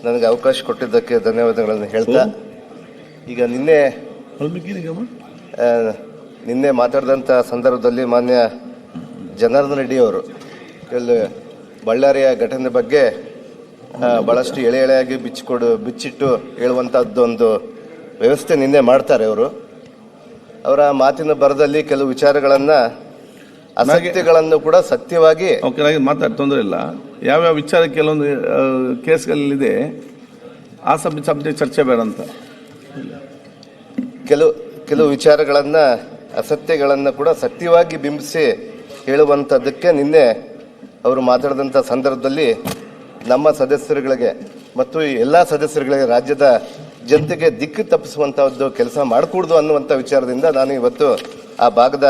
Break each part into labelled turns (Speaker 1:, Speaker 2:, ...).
Speaker 1: ನನಗೆ ಅವಕಾಶ ಕೊಟ್ಟಿದ್ದಕ್ಕೆ ಧನ್ಯವಾದಗಳನ್ನು ಹೇಳ್ತಾ, ಈಗ ನಿನ್ನೆ ಮಾತಾಡಿದಂಥ ಸಂದರ್ಭದಲ್ಲಿ ಮಾನ್ಯ ಜನಾರ್ದನ್ ರೆಡ್ಡಿ ಅವರು ಬಳ್ಳಾರಿಯ ಘಟನೆ ಬಗ್ಗೆ ಭಾಳಷ್ಟು ಎಳೆಯಾಗಿ ಬಿಚ್ಚಿಟ್ಟು ಹೇಳುವಂಥದ್ದೊಂದು ವ್ಯವಸ್ಥೆ ನಿನ್ನೆ ಮಾಡ್ತಾರೆ. ಅವರ ಮಾತಿನ ಬರದಲ್ಲಿ ಕೆಲವು ವಿಚಾರಗಳನ್ನು ಅಸತ್ಯಗಳನ್ನು ಕೂಡ ಸತ್ಯವಾಗಿ
Speaker 2: ಮಾತಾಡಿ ತೊಂದರೆ ಇಲ್ಲ. ಯಾವ್ಯಾವ ವಿಚಾರ ಕೆಲವೊಂದು ಕೇಸ್ಗಳಲ್ಲಿದೆ ಆ ಸಬ್ಜೆಕ್ಟ್ ಚರ್ಚೆ ಬೇಡ ಅಂತ
Speaker 1: ಕೆಲವು ವಿಚಾರಗಳನ್ನು ಅಸತ್ಯಗಳನ್ನು ಕೂಡ ಸತ್ಯವಾಗಿ ಬಿಂಬಿಸಿ ಹೇಳುವಂಥದ್ದಕ್ಕೆ ನಿನ್ನೆ ಅವರು ಮಾತಾಡಿದಂಥ ಸಂದರ್ಭದಲ್ಲಿ ನಮ್ಮ ಸದಸ್ಯರುಗಳಿಗೆ ಮತ್ತು ಎಲ್ಲ ಸದಸ್ಯರುಗಳಿಗೆ ರಾಜ್ಯದ ಜನತೆಗೆ ದಿಕ್ಕು ತಪ್ಪಿಸುವಂಥದ್ದು ಕೆಲಸ ಮಾಡಕೂಡ್ದು ಅನ್ನುವಂಥ ವಿಚಾರದಿಂದ ನಾನು ಇವತ್ತು ಆ ಭಾಗದ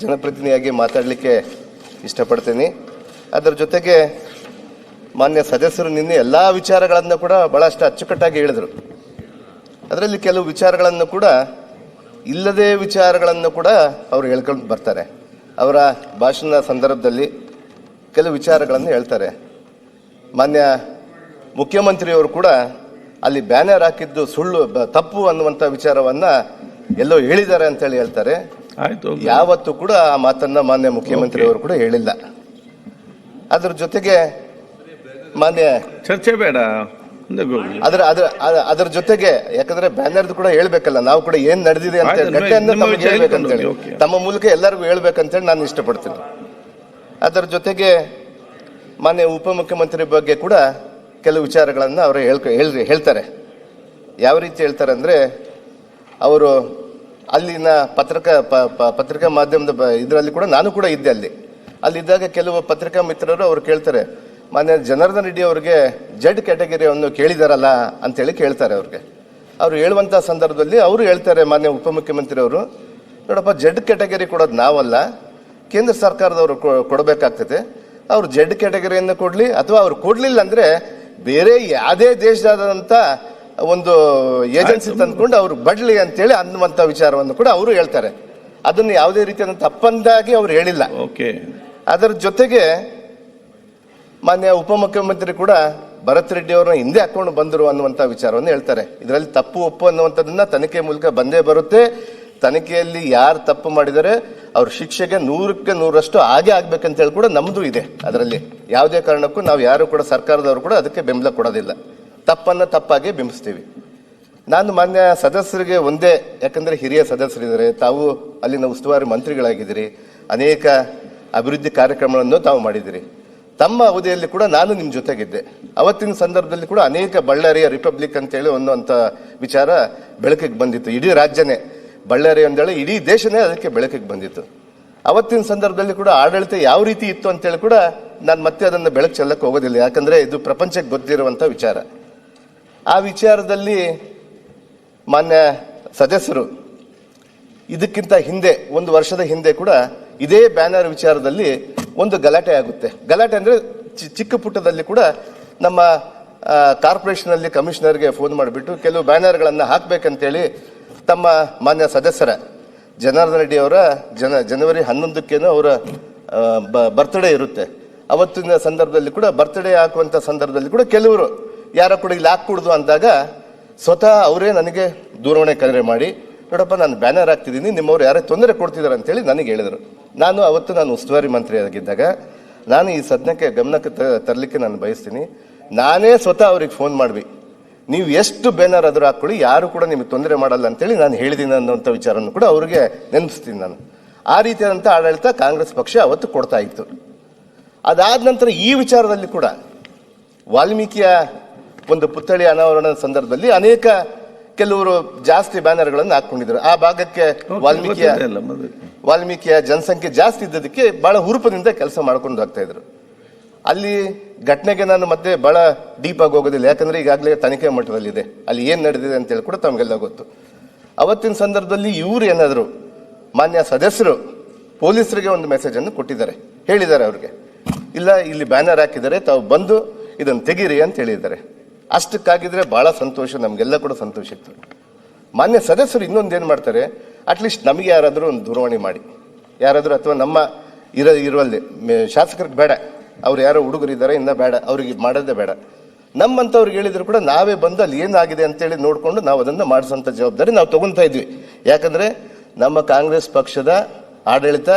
Speaker 1: ಜನಪ್ರತಿನಿಧಿಯಾಗಿ ಮಾತಾಡಲಿಕ್ಕೆ ಇಷ್ಟಪಡ್ತೀನಿ. ಅದರ ಜೊತೆಗೆ ಮಾನ್ಯ ಸದಸ್ಯರು ನಿನ್ನೆ ಎಲ್ಲ ವಿಚಾರಗಳನ್ನು ಕೂಡ ಭಾಳಷ್ಟು ಅಚ್ಚುಕಟ್ಟಾಗಿ ಹೇಳಿದರು. ಅದರಲ್ಲಿ ಕೆಲವು ವಿಚಾರಗಳನ್ನು ಕೂಡ ಇಲ್ಲದೇ ವಿಚಾರಗಳನ್ನು ಕೂಡ ಅವರು ಹೇಳ್ಕೊಂಡು ಬರ್ತಾರೆ. ಅವರ ಭಾಷಣ ಸಂದರ್ಭದಲ್ಲಿ ಕೆಲವು ವಿಚಾರಗಳನ್ನು ಹೇಳ್ತಾರೆ. ಮಾನ್ಯ ಮುಖ್ಯಮಂತ್ರಿಯವರು ಕೂಡ ಅಲ್ಲಿ ಬ್ಯಾನರ್ ಹಾಕಿದ್ದು ಸುಳ್ಳು ತಪ್ಪು ಅನ್ನುವಂಥ ವಿಚಾರವನ್ನ ಎಲ್ಲೋ ಹೇಳಿದ್ದಾರೆ ಅಂತೇಳಿ ಹೇಳ್ತಾರೆ. ಯಾವತ್ತೂ ಕೂಡ ಆ ಮಾತನ್ನ ಮಾನ್ಯ ಮುಖ್ಯಮಂತ್ರಿಯವರು ಕೂಡ ಹೇಳಿಲ್ಲ. ಅದ್ರ ಜೊತೆಗೆ ಮಾನ್ಯ
Speaker 2: ಚರ್ಚೆ ಬೇಡ,
Speaker 1: ಅದರ ಜೊತೆಗೆ ಯಾಕಂದ್ರೆ ಬ್ಯಾನರ್ದು ಕೂಡ ಹೇಳ್ಬೇಕಲ್ಲ, ನಾವು ಕೂಡ ಏನ್ ನಡೆದಿದೆ ಅಂತ ಘಟನೆಯನ್ನು ತಮಗೆ ಹೇಳ್ಬೇಕಂತೇಳಿ ತಮ್ಮ ಮೂಲಕ ಎಲ್ಲರಿಗೂ ಹೇಳ್ಬೇಕಂತೇಳಿ ನಾನು ಇಷ್ಟಪಡ್ತೀನಿ. ಅದರ ಜೊತೆಗೆ ಮಾನ್ಯ ಉಪಮುಖ್ಯಮಂತ್ರಿ ಬಗ್ಗೆ ಕೂಡ ಕೆಲವು ವಿಚಾರಗಳನ್ನ ಅವರು ಹೇಳ್ತಾರೆ. ಯಾವ ರೀತಿ ಹೇಳ್ತಾರೆ ಅಂದ್ರೆ, ಅವರು ಅಲ್ಲಿನ ಪತ್ರಿಕಾ ಮಾಧ್ಯಮದ ಇದರಲ್ಲಿ ಕೂಡ ನಾನು ಕೂಡ ಇದ್ದೆ. ಅಲ್ಲಿದ್ದಾಗ ಕೆಲವು ಪತ್ರಿಕಾ ಮಿತ್ರರು ಅವರು ಕೇಳ್ತಾರೆ, ಮಾನ್ಯ ಜನಾರ್ದನ್ ರೆಡ್ಡಿ ಅವರಿಗೆ ಜೆಡ್ ಕ್ಯಾಟಗರಿಯನ್ನು ಕೇಳಿದಾರಲ್ಲ ಅಂತೇಳಿ ಕೇಳ್ತಾರೆ. ಅವ್ರು ಹೇಳುವಂಥ ಸಂದರ್ಭದಲ್ಲಿ ಅವರು ಹೇಳ್ತಾರೆ, ಮಾನ್ಯ ಉಪಮುಖ್ಯಮಂತ್ರಿ ಅವರು, ನೋಡಪ್ಪ, ಜೆಡ್ ಕ್ಯಾಟಗರಿ ಕೊಡೋದು ನಾವಲ್ಲ, ಕೇಂದ್ರ ಸರ್ಕಾರದವರು ಕೊಡಬೇಕಾಗ್ತದೆ. ಅವ್ರು ಜೆಡ್ ಕ್ಯಾಟಗರಿಯನ್ನು ಕೊಡ್ಲಿ ಅಥವಾ ಅವ್ರು ಕೊಡ್ಲಿಲ್ಲ ಅಂದ್ರೆ ಬೇರೆ ಯಾವುದೇ ದೇಶದಾದಂಥ ಒಂದು ಏಜೆನ್ಸಿ ತಂದ್ಕೊಂಡು ಅವ್ರು ಬಡ್ಲಿ ಅಂತೇಳಿ ಅನ್ನುವಂಥ ವಿಚಾರವನ್ನು ಕೂಡ ಅವರು ಹೇಳ್ತಾರೆ. ಅದನ್ನು ಯಾವುದೇ ರೀತಿಯಾದ ತಪ್ಪಂದಾಗಿ ಅವ್ರು ಹೇಳಿಲ್ಲ. ಅದರ ಜೊತೆಗೆ ಮಾನ್ಯ ಉಪಮುಖ್ಯಮಂತ್ರಿ ಕೂಡ ಭರತ್ ರೆಡ್ಡಿ ಅವರನ್ನ ಹಿಂದೆ ಹಾಕೊಂಡು ಬಂದರು ಅನ್ನುವಂಥ ವಿಚಾರವನ್ನು ಹೇಳ್ತಾರೆ. ಇದರಲ್ಲಿ ತಪ್ಪು ಒಪ್ಪು ಅನ್ನುವಂಥದ್ದನ್ನ ತನಿಖೆ ಮೂಲಕ ಬಂದೇ ಬರುತ್ತೆ. ತನಿಖೆಯಲ್ಲಿ ಯಾರು ತಪ್ಪು ಮಾಡಿದರೆ ಅವ್ರ ಶಿಕ್ಷೆಗೆ 100ಕ್ಕೆ 100ರಷ್ಟು ಹಾಗೆ ಆಗ್ಬೇಕಂತ ಹೇಳಿ ಕೂಡ ನಮ್ದು ಇದೆ. ಅದರಲ್ಲಿ ಯಾವುದೇ ಕಾರಣಕ್ಕೂ ನಾವು ಯಾರು ಕೂಡ ಸರ್ಕಾರದವರು ಕೂಡ ಅದಕ್ಕೆ ಬೆಂಬಲ ಕೊಡೋದಿಲ್ಲ. ತಪ್ಪನ್ನ ತಪ್ಪಾಗಿ ಬಿಂಬಿಸ್ತೀವಿ. ನಾನು ಮಾನ್ಯ ಸದಸ್ಯರಿಗೆ ಒಂದೇ, ಯಾಕಂದ್ರೆ ಹಿರಿಯ ಸದಸ್ಯರಿದ್ದಾರೆ, ತಾವು ಅಲ್ಲಿನ ಉಸ್ತುವಾರಿ ಮಂತ್ರಿಗಳಾಗಿದ್ದೀರಿ, ಅನೇಕ ಅಭಿವೃದ್ಧಿ ಕಾರ್ಯಕ್ರಮಗಳನ್ನು ತಾವು ಮಾಡಿದಿರಿ. ತಮ್ಮ ಅವಧಿಯಲ್ಲಿ ಕೂಡ ನಾನು ನಿಮ್ಮ ಜೊತೆಗಿದ್ದೆ. ಅವತ್ತಿನ ಸಂದರ್ಭದಲ್ಲಿ ಕೂಡ ಅನೇಕ ಬಳ್ಳಾರಿಯ ರಿಪಬ್ಲಿಕ್ ಅಂತೇಳಿ ಅನ್ನುವಂಥ ವಿಚಾರ ಬೆಳಕಿಗೆ ಬಂದಿತ್ತು. ಇಡೀ ರಾಜ್ಯನೇ ಬಳ್ಳಾರಿ ಅಂದೇಳಿ ಇಡೀ ದೇಶನೇ ಅದಕ್ಕೆ ಬೆಳಕಿಗೆ ಬಂದಿತ್ತು. ಅವತ್ತಿನ ಸಂದರ್ಭದಲ್ಲಿ ಕೂಡ ಆಡಳಿತ ಯಾವ ರೀತಿ ಇತ್ತು ಅಂತೇಳಿ ಕೂಡ ನಾನು ಮತ್ತೆ ಅದನ್ನು ಬೆಳಕು ಚೆಲ್ಲಕ್ಕೆ ಹೋಗೋದಿಲ್ಲ, ಯಾಕಂದ್ರೆ ಇದು ಪ್ರಪಂಚಕ್ಕೆ ಗೊತ್ತಿರುವಂಥ ವಿಚಾರ. ಆ ವಿಚಾರದಲ್ಲಿ ಮಾನ್ಯ ಸದಸ್ಯರು ಇದಕ್ಕಿಂತ ಹಿಂದೆ 1 ವರ್ಷದ ಹಿಂದೆ ಕೂಡ ಇದೇ ಬ್ಯಾನರ್ ವಿಚಾರದಲ್ಲಿ ಒಂದು ಗಲಾಟೆ ಆಗುತ್ತೆ. ಗಲಾಟೆ ಅಂದ್ರೆ ಚಿಕ್ಕ ಪುಟ್ಟದಲ್ಲಿ ಕೂಡ ನಮ್ಮ ಕಾರ್ಪೊರೇಷನ್ ಅಲ್ಲಿ ಕಮಿಷನರ್ಗೆ ಫೋನ್ ಮಾಡಿಬಿಟ್ಟು ಕೆಲವು ಬ್ಯಾನರ್ಗಳನ್ನು ಹಾಕ್ಬೇಕಂತೇಳಿ ತಮ್ಮ ಮಾನ್ಯ ಸದಸ್ಯರ ಜನಾರ್ದನ್ ರೆಡ್ಡಿ ಅವರ ಜನವರಿ 11ಕ್ಕೇನೋ ಅವರ ಬರ್ತ್ಡೇ ಇರುತ್ತೆ. ಅವತ್ತಿನ ಸಂದರ್ಭದಲ್ಲಿ ಕೂಡ ಬರ್ತ್ಡೇ ಹಾಕುವಂತ ಸಂದರ್ಭದಲ್ಲಿ ಕೂಡ ಕೆಲವರು ಯಾರ ಕೂಡ ಇಲ್ಲಿ ಹಾಕೂಡ್ದು ಅಂದಾಗ ಸ್ವತಃ ಅವರೇ ನನಗೆ ದೂರವಾಣಿ ಕರೆ ಮಾಡಿ, ನೋಡಪ್ಪ, ನಾನು ಬ್ಯಾನರ್ ಹಾಕ್ತಿದ್ದೀನಿ, ನಿಮ್ಮವ್ರು ಯಾರೇ ತೊಂದರೆ ಕೊಡ್ತಿದ್ದಾರೆ ಅಂತೇಳಿ ನನಗೆ ಹೇಳಿದರು. ನಾನು ಉಸ್ತುವಾರಿ ಮಂತ್ರಿ ಆಗಿದ್ದಾಗ ನಾನು ಈ ಸದ್ಯಕ್ಕೆ ಗಮನಕ್ಕೆ ತರಲಿಕ್ಕೆ ನಾನು ಬಯಸ್ತೀನಿ. ನಾನೇ ಸ್ವತಃ ಅವ್ರಿಗೆ ಫೋನ್ ಮಾಡ್ವಿ, ನೀವು ಎಷ್ಟು ಬ್ಯಾನರ್ ಆದರೂ ಹಾಕೊಳ್ಳಿ, ಯಾರು ಕೂಡ ನಿಮಗೆ ತೊಂದರೆ ಮಾಡಲ್ಲ ಅಂತೇಳಿ ನಾನು ಹೇಳಿದ್ದೀನಿ ಅನ್ನೋಂಥ ವಿಚಾರವನ್ನು ಕೂಡ ಅವ್ರಿಗೆ ನೆನಪಿಸ್ತೀನಿ ನಾನು. ಆ ರೀತಿಯಾದಂಥ ಆಡಳಿತ ಕಾಂಗ್ರೆಸ್ ಪಕ್ಷ ಅವತ್ತು ಕೊಡ್ತಾ ಇತ್ತು. ಅದಾದ ನಂತರ ಈ ವಿಚಾರದಲ್ಲಿ ಕೂಡ ವಾಲ್ಮೀಕಿಯ ಒಂದು ಪುತ್ಥಳಿ ಅನಾವರಣದ ಸಂದರ್ಭದಲ್ಲಿ ಅನೇಕ ಕೆಲವರು ಜಾಸ್ತಿ ಬ್ಯಾನರ್ಗಳನ್ನು ಹಾಕೊಂಡಿದ್ರು. ಆ ಭಾಗಕ್ಕೆ ವಾಲ್ಮೀಕಿಯ ಜನಸಂಖ್ಯೆ ಜಾಸ್ತಿ ಇದ್ದದಕ್ಕೆ ಬಹಳ ಹುರುಪದಿಂದ ಕೆಲಸ ಮಾಡ್ಕೊಂಡು ಹೋಗ್ತಾ ಇದ್ರು. ಅಲ್ಲಿ ಘಟನೆಗೆ ನಾನು ಮತ್ತೆ ಬಹಳ ಡೀಪ್ ಆಗಿ ಹೋಗೋದಿಲ್ಲ, ಯಾಕಂದ್ರೆ ಈಗಾಗಲೇ ತನಿಖೆ ಮಟ್ಟದಲ್ಲಿದೆ, ಅಲ್ಲಿ ಏನ್ ನಡೆದಿದೆ ಅಂತ ಹೇಳಿ ಕೂಡ ತಮಗೆಲ್ಲ ಗೊತ್ತು. ಅವತ್ತಿನ ಸಂದರ್ಭದಲ್ಲಿ ಇವ್ರು ಏನಾದ್ರು ಮಾನ್ಯ ಸದಸ್ಯರು ಪೊಲೀಸರಿಗೆ ಒಂದು ಮೆಸೇಜ್ ಅನ್ನು ಕೊಟ್ಟಿದ್ದಾರೆ, ಹೇಳಿದ್ದಾರೆ ಅವ್ರಿಗೆ, ಇಲ್ಲ ಇಲ್ಲಿ ಬ್ಯಾನರ್ ಹಾಕಿದ್ದಾರೆ, ತಾವು ಬಂದು ಇದನ್ನು ತೆಗೀರಿ ಅಂತ ಹೇಳಿದ್ದಾರೆ. ಅಷ್ಟಕ್ಕಾಗಿದ್ರೆ ಬಹಳ ಸಂತೋಷ, ನಮ್ಗೆಲ್ಲ ಕೂಡ ಸಂತೋಷ ಇತ್ತು. ಮಾನ್ಯ ಸದಸ್ಯರು ಇನ್ನೊಂದೇನು ಮಾಡ್ತಾರೆ, ಅಟ್ಲೀಸ್ಟ್ ನಮಗೆ ಯಾರಾದರೂ ಒಂದು ದೂರವಾಣಿ ಮಾಡಿ, ಯಾರಾದರೂ ಅಥವಾ ನಮ್ಮ ಇರುವಲ್ಲಿ ಶಾಸಕರಿಗೆ ಬೇಡ, ಅವ್ರು ಯಾರೋ ಹುಡುಗರಿದ್ದಾರೆ ಇನ್ನ ಬೇಡ, ಅವ್ರಿಗೆ ಮಾಡೋದೇ ಬೇಡ, ನಮ್ಮಂಥವ್ರಿಗೆ ಹೇಳಿದ್ರು ಕೂಡ ನಾವೇ ಬಂದು ಅಲ್ಲಿ ಏನಾಗಿದೆ ಅಂತೇಳಿ ನೋಡಿಕೊಂಡು ನಾವು ಅದನ್ನು ಮಾಡಿಸೋಂಥ ಜವಾಬ್ದಾರಿ ನಾವು ತಗೊತಾ ಇದ್ವಿ. ಯಾಕಂದರೆ ನಮ್ಮ ಕಾಂಗ್ರೆಸ್ ಪಕ್ಷದ ಆಡಳಿತ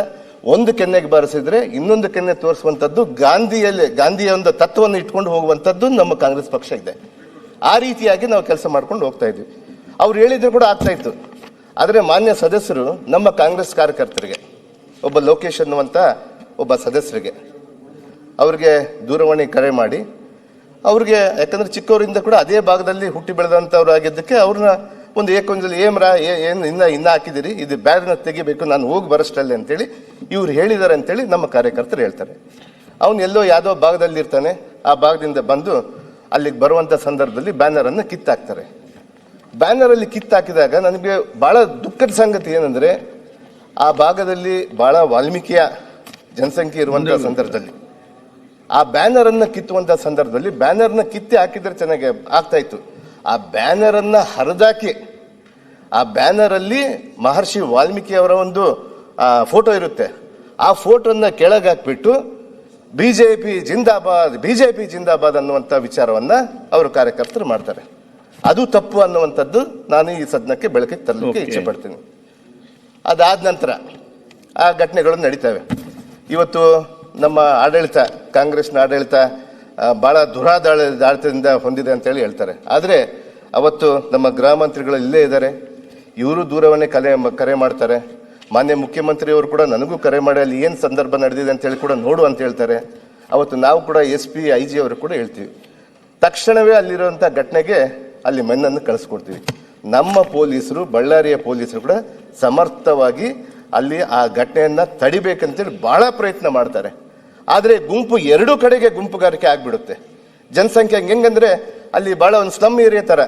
Speaker 1: ಒಂದು ಕೆನ್ನೆಗೆ ಬಾರಿಸಿದ್ರೆ ಇನ್ನೊಂದು ಕೆನ್ನೆ ತೋರಿಸುವಂಥದ್ದು ಗಾಂಧಿಯ ಒಂದು ತತ್ವವನ್ನು ಇಟ್ಕೊಂಡು ಹೋಗುವಂಥದ್ದು ನಮ್ಮ ಕಾಂಗ್ರೆಸ್ ಪಕ್ಷ ಇದೆ. ಆ ರೀತಿಯಾಗಿ ನಾವು ಕೆಲಸ ಮಾಡ್ಕೊಂಡು ಹೋಗ್ತಾ ಇದ್ವಿ. ಅವ್ರು ಹೇಳಿದ್ರು ಕೂಡ ಆಗ್ತಾ ಇತ್ತು. ಆದರೆ ಮಾನ್ಯ ಸದಸ್ಯರು ನಮ್ಮ ಕಾಂಗ್ರೆಸ್ ಕಾರ್ಯಕರ್ತರಿಗೆ, ಒಬ್ಬ ಲೋಕೇಶ್ ಅನ್ನುವಂಥ ಒಬ್ಬ ಸದಸ್ಯರಿಗೆ ಅವ್ರಿಗೆ ದೂರವಾಣಿ ಕರೆ ಮಾಡಿ ಅವ್ರಿಗೆ, ಯಾಕಂದ್ರೆ ಚಿಕ್ಕವರಿಂದ ಕೂಡ ಅದೇ ಭಾಗದಲ್ಲಿ ಹುಟ್ಟಿ ಬೆಳೆದಂಥವ್ರು ಆಗಿದ್ದಕ್ಕೆ ಅವ್ರನ್ನ ಒಂದು ಏಕೊಂದಲ್ಲಿ ಏನು ಇನ್ನ ಹಾಕಿದಿರಿ, ಇದು ಬ್ಯಾರನ್ನ ತೆಗಿಬೇಕು, ನಾನು ಹೋಗಿ ಬರೋಷ್ಟಲ್ಲೇ ಅಂತೇಳಿ ಇವ್ರು ಹೇಳಿದ್ದಾರೆ ಅಂತೇಳಿ ನಮ್ಮ ಕಾರ್ಯಕರ್ತರು ಹೇಳ್ತಾರೆ. ಅವನು ಎಲ್ಲೋ ಯಾವುದೋ ಭಾಗದಲ್ಲಿ ಇರ್ತಾನೆ, ಆ ಭಾಗದಿಂದ ಬಂದು ಅಲ್ಲಿಗೆ ಬರುವಂಥ ಸಂದರ್ಭದಲ್ಲಿ ಬ್ಯಾನರನ್ನು ಕಿತ್ತಾಕ್ತಾರೆ. ಬ್ಯಾನರಲ್ಲಿ ಕಿತ್ತಾಕಿದಾಗ ನನಗೆ ಭಾಳ ದುಃಖದ ಸಂಗತಿ ಏನಂದರೆ, ಆ ಭಾಗದಲ್ಲಿ ಭಾಳ ವಾಲ್ಮೀಕಿಯ ಜನಸಂಖ್ಯೆ ಇರುವಂಥ ಸಂದರ್ಭದಲ್ಲಿ ಆ ಬ್ಯಾನರನ್ನು ಕಿತ್ತುವಂಥ ಸಂದರ್ಭದಲ್ಲಿ ಬ್ಯಾನರ್ನ ಕಿತ್ತಿ ಹಾಕಿದ್ರೆ ಚೆನ್ನಾಗಿ ಆಗ್ತಾ ಇತ್ತು. ಆ ಬ್ಯಾನರನ್ನು ಹರಿದಾಕಿ ಆ ಬ್ಯಾನರಲ್ಲಿ ಮಹರ್ಷಿ ವಾಲ್ಮೀಕಿ ಅವರ ಒಂದು ಫೋಟೋ ಇರುತ್ತೆ. ಆ ಫೋಟೋನ ಕೆಳಗೆ ಹಾಕ್ಬಿಟ್ಟು ಬಿಜೆಪಿ ಜಿಂದಾಬಾದ್ ಅನ್ನುವಂಥ ವಿಚಾರವನ್ನು ಅವರು ಕಾರ್ಯಕರ್ತರು ಮಾಡ್ತಾರೆ. ಅದು ತಪ್ಪು ಅನ್ನುವಂಥದ್ದು ನಾನು ಈ ಸದನಕ್ಕೆ ಬೆಳಕಿಗೆ ತರಲಿಕ್ಕೆ ಇಚ್ಛೆ ಪಡ್ತೀನಿ. ಅದಾದ ನಂತರ ಆ ಘಟನೆಗಳು ನಡೀತವೆ. ಇವತ್ತು ನಮ್ಮ ಆಡಳಿತ, ಕಾಂಗ್ರೆಸ್ನ ಆಡಳಿತ ಭಾಳ ದುರಾಡಳಿತದಿಂದ ಹೊಂದಿದೆ ಅಂತೇಳಿ ಹೇಳ್ತಾರೆ. ಆದರೆ ಅವತ್ತು ನಮ್ಮ ಗೃಹ ಮಂತ್ರಿಗಳು ಇಲ್ಲೇ ಇದ್ದಾರೆ, ಇವರು ದೂರವಾಣಿ ಕರೆ ಮಾಡ್ತಾರೆ. ಮಾನ್ಯ ಮುಖ್ಯಮಂತ್ರಿಯವರು ಕೂಡ ನನಗೂ ಕರೆ ಮಾಡಿ ಅಲ್ಲಿ ಏನು ಸಂದರ್ಭ ನಡೆದಿದೆ ಅಂತೇಳಿ ಕೂಡ ನೋಡು ಅಂತ ಹೇಳ್ತಾರೆ. ಅವತ್ತು ನಾವು ಕೂಡ SP IG ಅವರು ಕೂಡ ಹೇಳ್ತೀವಿ. ತಕ್ಷಣವೇ ಅಲ್ಲಿರುವಂಥ ಘಟನೆಗೆ ಅಲ್ಲಿ ಮೆನ್ನನ್ನು ಕಳಿಸ್ಕೊಡ್ತೀವಿ. ನಮ್ಮ ಪೊಲೀಸರು, ಬಳ್ಳಾರಿಯ ಪೊಲೀಸರು ಕೂಡ ಸಮರ್ಥವಾಗಿ ಅಲ್ಲಿ ಆ ಘಟನೆಯನ್ನು ತಡಿಬೇಕಂತೇಳಿ ಭಾಳ ಪ್ರಯತ್ನ ಮಾಡ್ತಾರೆ. ಆದರೆ ಗುಂಪು ಎರಡೂ ಕಡೆಗೆ ಗುಂಪುಗಾರಿಕೆ ಆಗಿಬಿಡುತ್ತೆ. ಜನಸಂಖ್ಯೆ ಹೆಂಗಂದ್ರೆ ಅಲ್ಲಿ ಭಾಳ ಒಂದು ಸ್ಲಮ್ ಏರಿಯಾ ಥರ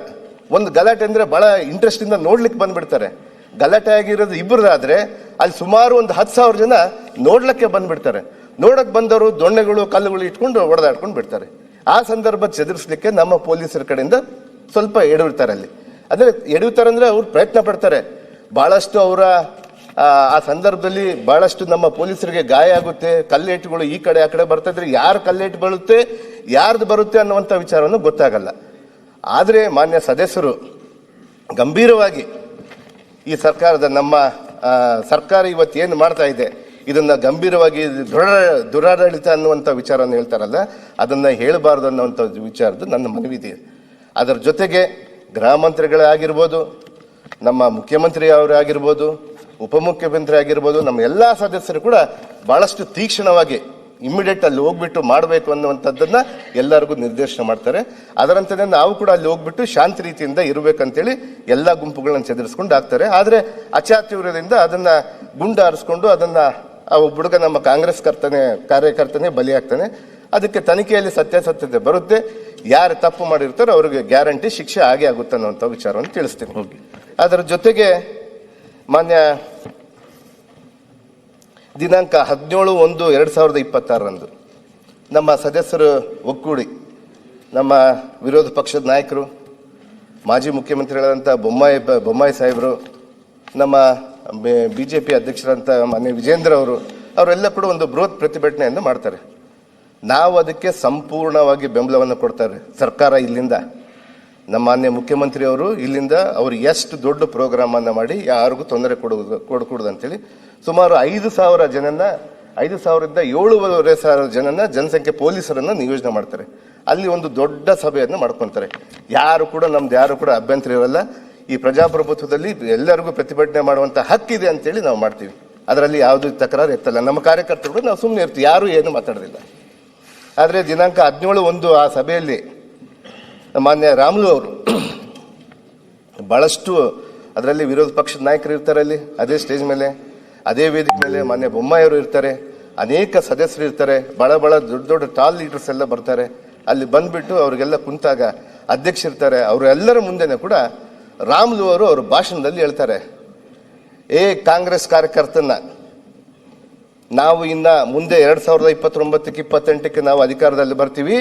Speaker 1: ಒಂದು ಗಲಾಟೆ ಅಂದರೆ ಭಾಳ ಇಂಟ್ರೆಸ್ಟಿಂದ ನೋಡ್ಲಿಕ್ಕೆ ಬಂದ್ಬಿಡ್ತಾರೆ. ಗಲಾಟೆ ಆಗಿರೋದು ಇಬ್ಬರದಾದ್ರೆ ಅಲ್ಲಿ ಸುಮಾರು ಒಂದು 10,000 ಜನ ನೋಡ್ಲಿಕ್ಕೆ ಬಂದ್ಬಿಡ್ತಾರೆ. ನೋಡಕ್ ಬಂದವರು ದೊಣ್ಣೆಗಳು ಕಲ್ಲುಗಳು ಇಟ್ಕೊಂಡು ಹೊಡೆದಾಡ್ಕೊಂಡು ಬಿಡ್ತಾರೆ. ಆ ಸಂದರ್ಭ ಚದುರಿಸ್ಲಿಕ್ಕೆ ನಮ್ಮ ಪೊಲೀಸರ ಕಡೆಯಿಂದ ಸ್ವಲ್ಪ ಎಡವಿರ್ತಾರೆ. ಅಲ್ಲಿ ಅಂದರೆ ಎಡವಿತಾರೆ ಅಂದರೆ ಅವ್ರು ಪ್ರಯತ್ನ ಪಡ್ತಾರೆ. ಭಾಳಷ್ಟು ಅವರ ಆ ಸಂದರ್ಭದಲ್ಲಿ ಭಾಳಷ್ಟು ನಮ್ಮ ಪೊಲೀಸರಿಗೆ ಗಾಯ ಆಗುತ್ತೆ. ಕಲ್ಲೇಟುಗಳು ಈ ಕಡೆ ಆ ಕಡೆ ಬರ್ತಾ ಇದ್ರೆ ಯಾರು ಕಲ್ಲೇಟು ಬೀಳುತ್ತೆ, ಯಾರ್ದು ಬರುತ್ತೆ ಅನ್ನುವಂಥ ವಿಚಾರವನ್ನು ಗೊತ್ತಾಗಲ್ಲ. ಆದರೆ ಮಾನ್ಯ ಸದಸ್ಯರು ಗಂಭೀರವಾಗಿ ಈ ಸರ್ಕಾರದ ನಮ್ಮ ಸರ್ಕಾರ ಇವತ್ತು ಏನು ಮಾಡ್ತಾ ಇದೆ ಇದನ್ನ ಗಂಭೀರವಾಗಿ ದುರಾಡಳಿತ ಅನ್ನುವಂಥ ವಿಚಾರವನ್ನು ಹೇಳ್ತಾರಲ್ಲ, ಅದನ್ನ ಹೇಳಬಾರ್ದು ಅನ್ನುವಂಥ ವಿಚಾರದ್ದು ನನ್ನ ಮನವಿ ಇದೆ. ಅದರ ಜೊತೆಗೆ ಗೃಹ ಮಂತ್ರಿಗಳೇ ಆಗಿರ್ಬೋದು, ನಮ್ಮ ಮುಖ್ಯಮಂತ್ರಿ ಅವರೇ ಆಗಿರ್ಬೋದು, ಉಪಮುಖ್ಯಮಂತ್ರಿ ಆಗಿರ್ಬೋದು, ನಮ್ಮ ಎಲ್ಲ ಸದಸ್ಯರು ಕೂಡ ಬಹಳಷ್ಟು ತೀಕ್ಷ್ಣವಾಗಿ ಇಮ್ಮಿಡಿಯೇಟ್ ಅಲ್ಲಿ ಹೋಗ್ಬಿಟ್ಟು ಮಾಡಬೇಕು ಅನ್ನುವಂಥದ್ದನ್ನ ಎಲ್ಲರಿಗೂ ನಿರ್ದೇಶನ ಮಾಡ್ತಾರೆ. ಅದರಂತೆಯೇ ನಾವು ಕೂಡ ಅಲ್ಲಿ ಹೋಗ್ಬಿಟ್ಟು ಶಾಂತಿ ರೀತಿಯಿಂದ ಇರಬೇಕಂತೇಳಿ ಎಲ್ಲ ಗುಂಪುಗಳನ್ನ ಚದುರಿಸ್ಕೊಂಡು ಆಗ್ತಾರೆ. ಆದರೆ ಅಚಾತುರ್ಯದಿಂದ ಅದನ್ನ ಗುಂಡು ಹಾರಿಸ್ಕೊಂಡು ಅದನ್ನ ಹುಡುಗ ನಮ್ಮ ಕಾಂಗ್ರೆಸ್ ಕಾರ್ಯಕರ್ತನೇ ಬಲಿಯಾಗ್ತಾನೆ. ಅದಕ್ಕೆ ತನಿಖೆಯಲ್ಲಿ ಸತ್ಯಾಸತ್ಯತೆ ಬರುತ್ತೆ. ಯಾರು ತಪ್ಪು ಮಾಡಿರ್ತಾರೋ ಅವ್ರಿಗೆ ಗ್ಯಾರಂಟಿ ಶಿಕ್ಷೆ ಆಗೇ ಆಗುತ್ತೆ ಅನ್ನುವಂಥ ವಿಚಾರವನ್ನು ತಿಳಿಸ್ತೀನಿ. ಅದರ ಜೊತೆಗೆ ಮಾನ್ಯ ದಿನಾಂಕ 17/1/2026 ನಮ್ಮ ಸದಸ್ಯರು ಒಕ್ಕೂಡಿ ನಮ್ಮ ವಿರೋಧ ಪಕ್ಷದ ನಾಯಕರು, ಮಾಜಿ ಮುಖ್ಯಮಂತ್ರಿಗಳಾದಂಥ ಬೊಮ್ಮಾಯಿ ಸಾಹೇಬರು, ನಮ್ಮ BJP ಅಧ್ಯಕ್ಷರಂತ ಮಾನ್ಯ ವಿಜೇಂದ್ರ ಅವರೆಲ್ಲ ಕೂಡ ಒಂದು ಬೃಹತ್ ಪ್ರತಿಭಟನೆಯನ್ನು ಮಾಡ್ತಾರೆ. ನಾವು ಅದಕ್ಕೆ ಸಂಪೂರ್ಣವಾಗಿ ಬೆಂಬಲವನ್ನು ಕೊಡ್ತಾರೆ. ಸರ್ಕಾರ ಇಲ್ಲಿಂದ ನಮ್ಮ ಮಾನ್ಯ ಮುಖ್ಯಮಂತ್ರಿಯವರು ಇಲ್ಲಿಂದ ಅವರು ಎಷ್ಟು ದೊಡ್ಡ ಪ್ರೋಗ್ರಾಮನ್ನು ಮಾಡಿ ಯಾರಿಗೂ ತೊಂದರೆ ಕೊಡಕೂಡದು ಅಂತೇಳಿ ಸುಮಾರು 5,000 ಜನನ್ನ 5,000ರಿಂದ 7,500 ಜನನ್ನ ಜನಸಂಖ್ಯೆ ಪೊಲೀಸರನ್ನ ನಿಯೋಜನೆ ಮಾಡ್ತಾರೆ. ಅಲ್ಲಿ ಒಂದು ದೊಡ್ಡ ಸಭೆಯನ್ನು ಮಾಡ್ಕೊತಾರೆ. ಯಾರು ಕೂಡ ಅಭ್ಯಂತರ ಇರಲ್ಲ. ಈ ಪ್ರಜಾಪ್ರಭುತ್ವದಲ್ಲಿ ಎಲ್ಲರಿಗೂ ಪ್ರತಿಭಟನೆ ಮಾಡುವಂತ ಹಕ್ಕಿದೆ ಅಂತೇಳಿ ನಾವು ಮಾಡ್ತೀವಿ. ಅದರಲ್ಲಿ ಯಾವುದೂ ತಕರಾರು ಎತ್ತಲ್ಲ. ನಮ್ಮ ಕಾರ್ಯಕರ್ತರು ನಾವು ಸುಮ್ಮನೆ ಇರ್ತೀವಿ, ಯಾರು ಏನು ಮಾತಾಡೋದಿಲ್ಲ. ಆದರೆ ದಿನಾಂಕ 17/1 ಆ ಸಭೆಯಲ್ಲಿ ಮಾನ್ಯ ರಾಮುಲು ಅವರು ಬಹಳಷ್ಟು, ಅದರಲ್ಲಿ ವಿರೋಧ ಪಕ್ಷದ ನಾಯಕರು ಇರ್ತಾರೆ, ಅಲ್ಲಿ ಅದೇ ಸ್ಟೇಜ್ ಮೇಲೆ ಅದೇ ವೇದಿಕೆ ಮೇಲೆ ಮಾನ್ಯ ಬೊಮ್ಮಾಯಿಯವರು ಇರ್ತಾರೆ, ಅನೇಕ ಸದಸ್ಯರು ಇರ್ತಾರೆ, ಬಹಳ ದೊಡ್ಡ ಟಾಲ್ ಲೀಡರ್ಸ್ ಎಲ್ಲ ಬರ್ತಾರೆ. ಅಲ್ಲಿ ಬಂದ್ಬಿಟ್ಟು ಅವ್ರಿಗೆಲ್ಲ ಕುಂತಾಗ ಅಧ್ಯಕ್ಷರಿರ್ತಾರೆ. ಅವರೆಲ್ಲರ ಮುಂದೆನೇ ಕೂಡ ರಾಮುಲು ಅವರು ಅವ್ರ ಭಾಷಣದಲ್ಲಿ ಹೇಳ್ತಾರೆ, ಕಾಂಗ್ರೆಸ್ ಕಾರ್ಯಕರ್ತನ ನಾವು ಇನ್ನ ಮುಂದೆ 2029-28ಕ್ಕೆ ನಾವು ಅಧಿಕಾರದಲ್ಲಿ ಬರ್ತೀವಿ,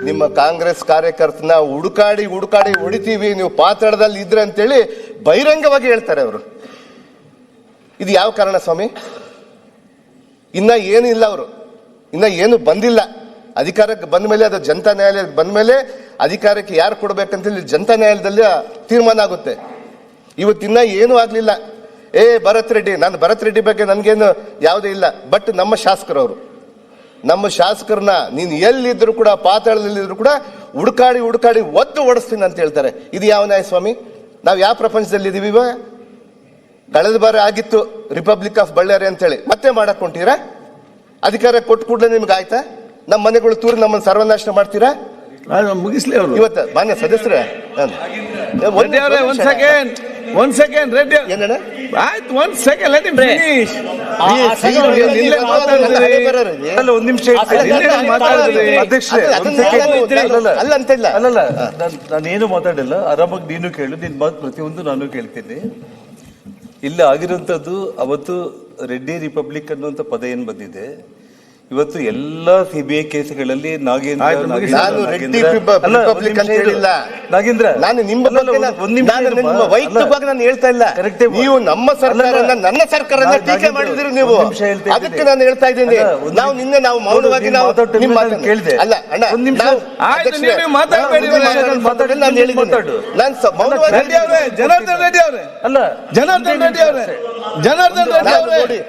Speaker 1: ನಿಮ್ಮ ಕಾಂಗ್ರೆಸ್ ಕಾರ್ಯಕರ್ತನ ಹುಡುಕಾಡಿ ಹೊಡಿತೀವಿ, ನೀವು ಪಾತಾಳದಲ್ಲಿ ಇದ್ರೆ ಅಂತೇಳಿ ಬಹಿರಂಗವಾಗಿ ಹೇಳ್ತಾರೆ ಅವರು. ಇದು ಯಾವ ಕಾರಣ ಸ್ವಾಮಿ? ಇನ್ನ ಏನಿಲ್ಲ, ಅವರು ಇನ್ನ ಏನು ಬಂದಿಲ್ಲ. ಅಧಿಕಾರಕ್ಕೆ ಬಂದ ಮೇಲೆ, ಅದು ಜನತಾ ನ್ಯಾಯಾಲಯಕ್ಕೆ ಬಂದ ಮೇಲೆ ಅಧಿಕಾರಕ್ಕೆ ಯಾರು ಕೊಡ್ಬೇಕಂತ ಹೇಳಿ ಜನತಾ ನ್ಯಾಯಾಲಯದಲ್ಲಿ ತೀರ್ಮಾನ ಆಗುತ್ತೆ. ಇವತ್ತಿನ್ನ ಏನೂ ಆಗ್ಲಿಲ್ಲ. ಭರತ್ ರೆಡ್ಡಿ, ನಾನು ಭರತ್ ರೆಡ್ಡಿ ಬಗ್ಗೆ ನನ್ಗೇನು ಯಾವುದೇ ಇಲ್ಲ. ಬಟ್ ನಮ್ಮ ಶಾಸಕರನ್ನ ನೀನು ಎಲ್ಲಿದ್ರು ಕೂಡ, ಪಾತಾಳದಲ್ಲಿದ್ರು ಕೂಡ ಹುಡುಕಾಡಿ ಒದ್ದು ಓಡಿಸ್ತೀನಿ ಅಂತ ಹೇಳ್ತಾರೆ. ಇದು ಯಾವ ನ್ಯಾಯ ಸ್ವಾಮಿ? ನಾವು ಯಾವ ಪ್ರಪಂಚದಲ್ಲಿ ಇದೀವಿ ಇವಾಗ? ಕಳೆದ ಬಾರ ಆಗಿತ್ತು ರಿಪಬ್ಲಿಕ್ ಆಫ್ ಬಳ್ಳಾರಿ ಅಂತೇಳಿ, ಮತ್ತೆ ಮಾಡಕ್ ಹೊಂಟೀರಾ? ಅಧಿಕಾರ ಕೊಟ್ಟು ಕೂಡಲೇ ನಿಮ್ಗೆ ಆಯ್ತಾ? ನಮ್ಮ ಮನೆಗಳು ತೂರಿ ನಮ್ಮನ್ನು ಸರ್ವನಾಶ ಮಾಡ್ತೀರಾ?
Speaker 2: ಮುಗಿಸ್ಲಿ ಅವರು.
Speaker 1: ಇವತ್ತು ಮಾನ್ಯ ಸದಸ್ಯರೇ,
Speaker 2: ಒಂದ್ ಸೆಕೆಂಡ್ ರೆಡ್ಡಿ
Speaker 1: ಏನಣ್ಣ
Speaker 2: ಆಯ್ತು, ಒಂದ್ ಸೆಕೆಂಡ್ ಲೆಟ್ ಹಿಮ್ ಫಿನಿಶ್.
Speaker 3: ಒಂದ್ ನಿಮಿಷ
Speaker 1: ಅಲ್ಲ ಅಂತ ಇಲ್ಲ.
Speaker 3: ಅಲ್ಲಲ್ಲ, ನಾನೇನು ಮಾತಾಡಿಲ್ಲ. ಆರಾಮಾಗಿ ನೀನು ಕೇಳು, ನಿನ್ ಮಾತು ಪ್ರತಿಯೊಂದು ನಾನು ಕೇಳ್ತೀನಿ. ಇಲ್ಲಿ ಆಗಿರುವಂತದ್ದು ಅವತ್ತು ರೆಡ್ಡಿ ರಿಪಬ್ಲಿಕ್ ಅನ್ನುವಂತ ಪದ ಏನ್ ಬಂದಿದೆ, ಇವತ್ತು ಎಲ್ಲಾ ಸಿಬಿಐ ಕೇಸ್ಗಳಲ್ಲಿ ನಾಗೇಂದ್ರ
Speaker 1: ನಾನು ನಿಮ್ಮ ವೈಯಕ್ತಿಕವಾಗಿ ನಾನು ಹೇಳ್ತಾ ಇಲ್ಲ. ನೀವು ನಮ್ಮ ಸರ್ಕಾರನ, ನನ್ನ ಸರ್ಕಾರನ ಟೀಕೆ ಮಾಡಿದ್ರಿ ನೀವು, ಅದಕ್ಕೆ ನಾನು ಹೇಳ್ತಾ ಇದ್ದೀನಿ. ನಾವು ನಿನ್ನೆ ನಾವು ಮೌನವಾಗಿ ನಾವು
Speaker 3: ಕೇಳಿದೆ.
Speaker 1: ಅಲ್ಲ ಅಣ್ಣ,
Speaker 2: ಜನಾರ್ದನ್ ರೆಡ್ಡಿ ಅವರೇ,
Speaker 3: ಅಲ್ಲ
Speaker 2: ಜನಾರ್ದನ್ ರೆಡ್ಡಿ ಅವರೇ, ಜನಾರ್ದನ್ ರೆಡ್ಡಿ ಅವರೇ,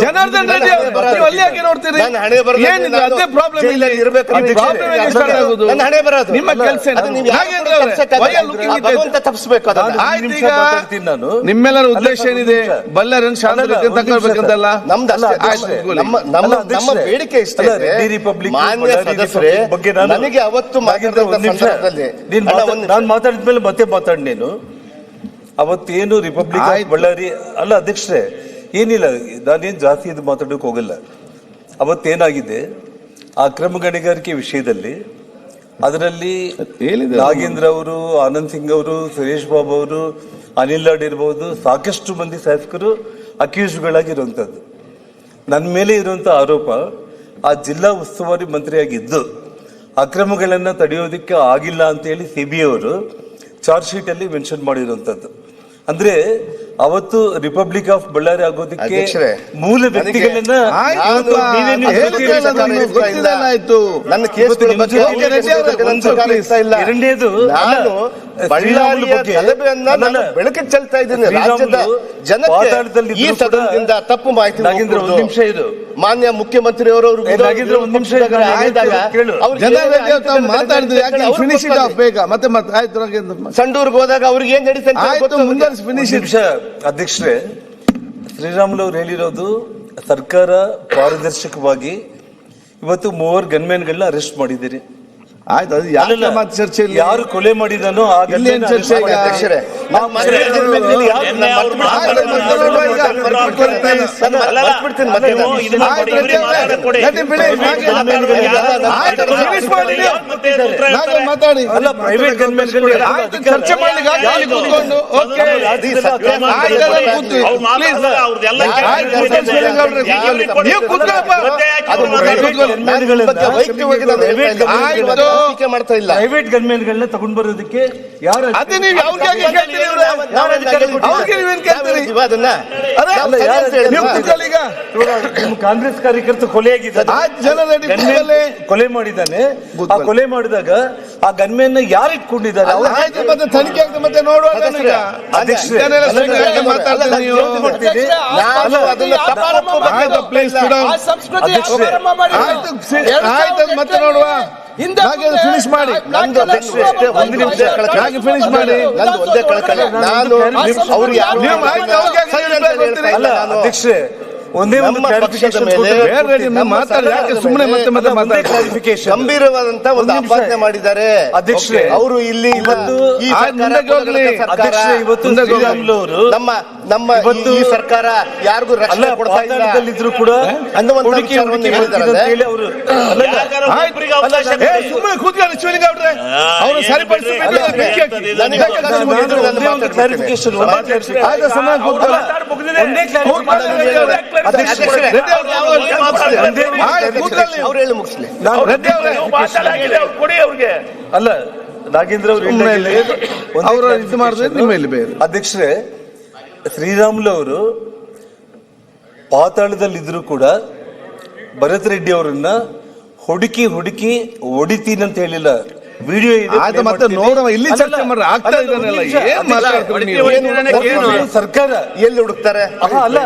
Speaker 2: ಜನಾರ್ದನ್ ರೆಡ್ಡಿ ಅವರೇ, ನೀವು ಅಲ್ಲಿ ಯಾಕೆ ನೋಡ್ತೀರಿ?
Speaker 1: ಹಣೆ ಬರೋದು
Speaker 2: ನಿಮ್ಮ ಕೆಲಸ
Speaker 1: ತಪ್ಪಿಸ್ಬೇಕು.
Speaker 2: ನಿಮ್ಮೆಲ್ಲರ ಉದ್ದೇಶ ಏನಿದೆ? ಬಳ್ಳಾರಿಯನ್ನು ಶಾಂತ ತಗೊಳ್ಬೇಕಂತಲ್ಲ
Speaker 1: ನಮ್ಮ ಬೇಡಿಕೆ ಇಷ್ಟ. ಮಾನ್ಯ ಸದಸ್ಯರೇ, ನನಗೆ ಅವತ್ತು
Speaker 3: ನಾನು ಮಾತಾಡಿದ್ಮೇಲೆ ಮತ್ತೆ ಮಾತಾಡಿ. ನೀನು ಅವತ್ತೇನು ರಿಪಬ್ಲಿಕ್ ಬಳ್ಳಾರಿ ಅಲ್ಲ ಅಧ್ಯಕ್ಷರೇ, ಏನಿಲ್ಲ, ನಾನೇನು ಜಾಸ್ತಿ ಇದು ಮಾತಾಡೋಕೆ ಹೋಗಲ್ಲ. ಅವತ್ತೇನಾಗಿದೆ ಆ ಅಕ್ರಮ ಗಣಿಗಾರಿಕೆ ವಿಷಯದಲ್ಲಿ, ಅದರಲ್ಲಿ ನಾಗೇಂದ್ರ ಅವರು, ಆನಂದ್ ಸಿಂಗ್ ಅವರು, ಸುರೇಶ್ ಬಾಬು ಅವರು, ಅನಿಲ್ ಲಾಡ್ ಇರಬಹುದು, ಸಾಕಷ್ಟು ಮಂದಿ ಶಾಸಕರು ಅಕ್ಯೂಸ್ಗಳಾಗಿರುವಂತದ್ದು. ನನ್ನ ಮೇಲೆ ಇರುವಂತ ಆರೋಪ, ಆ ಜಿಲ್ಲಾ ಉಸ್ತುವಾರಿ ಮಂತ್ರಿಯಾಗಿದ್ದು ಅಕ್ರಮಗಳನ್ನ ತಡೆಯೋದಕ್ಕೆ ಆಗಿಲ್ಲ ಅಂತ ಹೇಳಿ ಸಿಬಿಐ ಅವರು ಚಾರ್ಜ್ ಶೀಟ್ ಅಲ್ಲಿ ಮೆನ್ಷನ್ ಮಾಡಿರುವಂತದ್ದು. ಅಂದ್ರೆ ಅವತ್ತು ರಿಪಬ್ಲಿಕ್ ಆಫ್ ಬಳ್ಳಾರಿ ಆಗೋದಕ್ಕೆ ಮೂಲ ವ್ಯಕ್ತಿಗಳನ್ನ ಎರಡನೇದು
Speaker 1: ಬೆಳಕಿಗೆ ಚೆಲ್ತಾ ಇದ್ದೀನಿ. ರಾಜ್ಯದ ಜನತೆ ಈ ಸದನದಿಂದ ತಪ್ಪು ಮಾಹಿತಿ.
Speaker 3: ನಾಗೇಂದ್ರ ಒಂದು ನಿಮಿಷ ಇದು,
Speaker 1: ಮಾನ್ಯ ಮುಖ್ಯಮಂತ್ರಿ ಅವರು
Speaker 3: ನಾಗೇಂದ್ರ ಒಂದು ನಿಮಿಷ
Speaker 1: ಸಂಡೂರ್ಗೆ ಹೋದಾಗ ಅವ್ರಿಗೆ ಏನ್ ನಡೀತಂತ
Speaker 3: ಅಧ್ಯಕ್ಷರೇ, ಶ್ರೀರಾಮುಲು ಅವರು ಹೇಳಿರೋದು ಸರ್ಕಾರ ಪಾರದರ್ಶಕವಾಗಿ ಇವತ್ತು 3 ಗನ್ಮ್ಯಾನ್ಗಳನ್ನ ಅರೆಸ್ಟ್ ಮಾಡಿದ್ದೀರಿ.
Speaker 2: ಆಯ್ತು, ಅದು ಚರ್ಚೆ
Speaker 3: ಯಾರು ಕೊಲೆ ಮಾಡಿದಾನೋ ಆ
Speaker 1: ಚರ್ಚೆ.
Speaker 2: ಮಾತಾಡಿ.
Speaker 3: ಪ್ರೈವೇಟ್
Speaker 2: ಚರ್ಚೆ
Speaker 1: ಮಾಡ್ತಾ ಇಲ್ಲ.
Speaker 3: ಪ್ರೈವೇಟ್ ಗನ್ಮ್ಯಾನ್ಗಳನ್ನ ತಗೊಂಡ್ ಬರೋದಕ್ಕೆ ಯಾರು ಕಾಂಗ್ರೆಸ್ ಕಾರ್ಯಕರ್ತ ಕೊಲೆಯಾಗಿದ್ದಾನೆ, ಕೊಲೆ ಮಾಡಿದ್ದಾನೆ. ಆ ಕೊಲೆ ಮಾಡಿದಾಗ ಆ ಗನ್ಮ್ಯಾನ್ ಯಾರು ಇಟ್ಕೊಂಡಿದ್ದಾರೆ?
Speaker 2: ತನಿಖೆ ಮತ್ತೆ ನೋಡುವಾಗ ಮತ್ತೆ ನೋಡುವ. ಫಿನಿಶ್ ಮಾಡಿ, ಫಿನಿಶ್ ಮಾಡಿ.
Speaker 3: ಅಧ್ಯಕ್ಷರೇ, ಒಂದೇ ಒಂದು
Speaker 1: ಗಂಭೀರವಾದಂತ ಒಂದು ಅಪಾದನೆ ಮಾಡಿದ್ದಾರೆ
Speaker 3: ಅಧ್ಯಕ್ಷರೇ.
Speaker 1: ಅವರು ಇಲ್ಲಿ
Speaker 3: ಇವತ್ತು
Speaker 1: ನಮ್ಮ ಈ ಸರ್ಕಾರ ಯಾರಿಗೂ ರಕ್ಷಣೆ ಕೊಡ್ತಾ ಇಲ್ಲ
Speaker 3: ಕೂಡ
Speaker 2: ಸುಮ್ಮನೆ ಕೂತ್ಕೊಳ್ಳಿ ಶಿವಲಿಂಗ ಅವ್ರೆ, ಅವರು
Speaker 3: ಅಲ್ಲ ನಾಗೇಂದ್ರ
Speaker 2: ಅವರು ಇದು ಮಾಡಿದ್ರೆ ನಿಮ್ಮ ಇಲ್ಲಿ ಬೇರೆ.
Speaker 3: ಅಧ್ಯಕ್ಷರೇ, ಶ್ರೀರಾಮುಲು ಅವರು ಪಾತಾಳದಲ್ಲಿದ್ರು ಕೂಡ ಭರತ್ ರೆಡ್ಡಿ ಅವರನ್ನ ಹುಡುಕಿ ಹೊಡಿತೀನಿ ಅಂತ ಹೇಳಿಲ್ಲ. ವಿಡಿಯೋ ಇದೆ,
Speaker 2: ಆಯ್ತು, ಮತ್ತೆ ನೋಡುವ, ಇಲ್ಲಿ ಚರ್ಚೆ ಮಾಡ್ರೆ ಆಗ್ತಾ ಇದ್ದಾನೆಲ್ಲ, ಏನ್ ಮಾತಾಡ್ತೀರಿ ನೀವು?
Speaker 3: ಸರ್ಕಾರ
Speaker 1: ಎಲ್ಲಿ ಹುಡುಕ್ತಾರೆ?
Speaker 3: ಅಲ್ಲ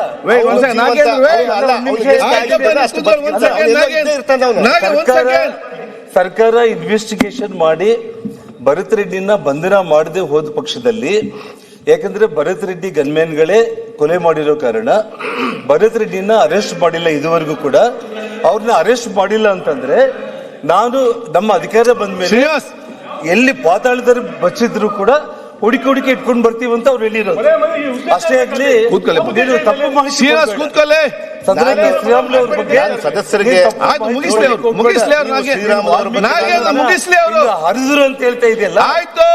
Speaker 3: ಸರ್ಕಾರ ಇನ್ವೆಸ್ಟಿಗೇಷನ್ ಮಾಡಿ ಭರತ್ ರೆಡ್ಡಿನ ಬಂಧನ ಮಾಡದೆ ಹೋದ ಪಕ್ಷದಲ್ಲಿ, ಯಾಕಂದ್ರೆ ಭರತ್ ರೆಡ್ಡಿ ಗನ್ಮ್ಯಾನ್ಗಳೇ ಕೊಲೆ ಮಾಡಿರೋ ಕಾರಣ ಭರತ್ ರೆಡ್ಡಿನ ಅರೆಸ್ಟ್ ಮಾಡಿಲ್ಲ ಇದುವರೆಗೂ ಕೂಡ. ಅವ್ರನ್ನ ಅರೆಸ್ಟ್ ಮಾಡಿಲ್ಲ ಅಂತಂದ್ರೆ ನಾನು ನಮ್ಮ ಅಧಿಕಾರ ಬಂದ ಮೇಲೆ ಎಲ್ಲಿ ಪಾತಾಳದಲ್ಲಿ ಬಚ್ಚಿದ್ರು ಕೂಡ ಹುಡುಕಿ ಇಟ್ಕೊಂಡು ಬರ್ತೀವಿ ಅಂತ ಅವ್ರು ಹೇಳಿರೋದು. ಅಷ್ಟೇ ಆಗ್ಲಿ, ತಪ್ಪು ಮಾಹಿತಿ ಸದನಕ್ಕೆ ಶ್ರೀರಾಮುಲು ಅವ್ರ ಬಗ್ಗೆ
Speaker 1: ಸದಸ್ಯರಿಗೆ
Speaker 3: ಹರಿದ್ರು ಅಂತ ಹೇಳ್ತಾ ಇದೆಯಲ್ಲ.
Speaker 2: ಆಯ್ತು,